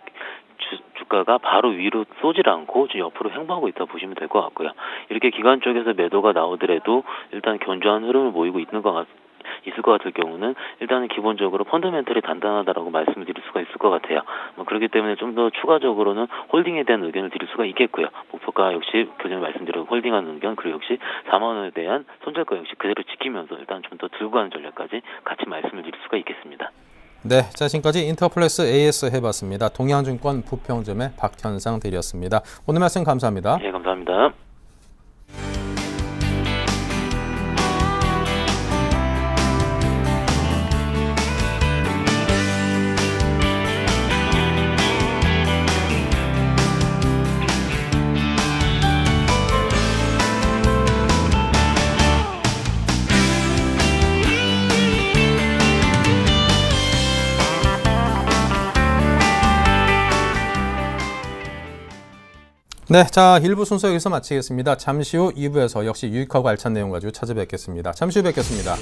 H: 주가가 바로 위로 쏘질 않고 지금 옆으로 횡보하고 있다 보시면 될 것 같고요. 이렇게 기관 쪽에서 매도가 나오더라도 일단 견조한 흐름을 보이고 있을 것 같을 경우는 일단은 기본적으로 펀더멘털이 단단하다라고 말씀을 드릴 수가 있을 것 같아요. 그렇기 때문에 좀 더 추가적으로는 홀딩에 대한 의견을 드릴 수가 있겠고요. 목표가 역시 교전에 말씀드린 홀딩하는 의견, 그리고 역시 40,000원에 대한 손절가 역시 그대로 지키면서 일단 좀 더 들고 가는 전략까지 같이 말씀을 드릴 수가 있겠습니다.
A: 네, 자 지금까지 인터플렉스 AS 해봤습니다. 동해안증권 부평점의 박현상 대리였습니다. 오늘 말씀 감사합니다.
H: 네, 감사합니다.
A: 네, 자 1부 순서 여기서 마치겠습니다. 잠시 후 2부에서 역시 유익하고 알찬 내용 가지고 찾아뵙겠습니다. 잠시 후 뵙겠습니다.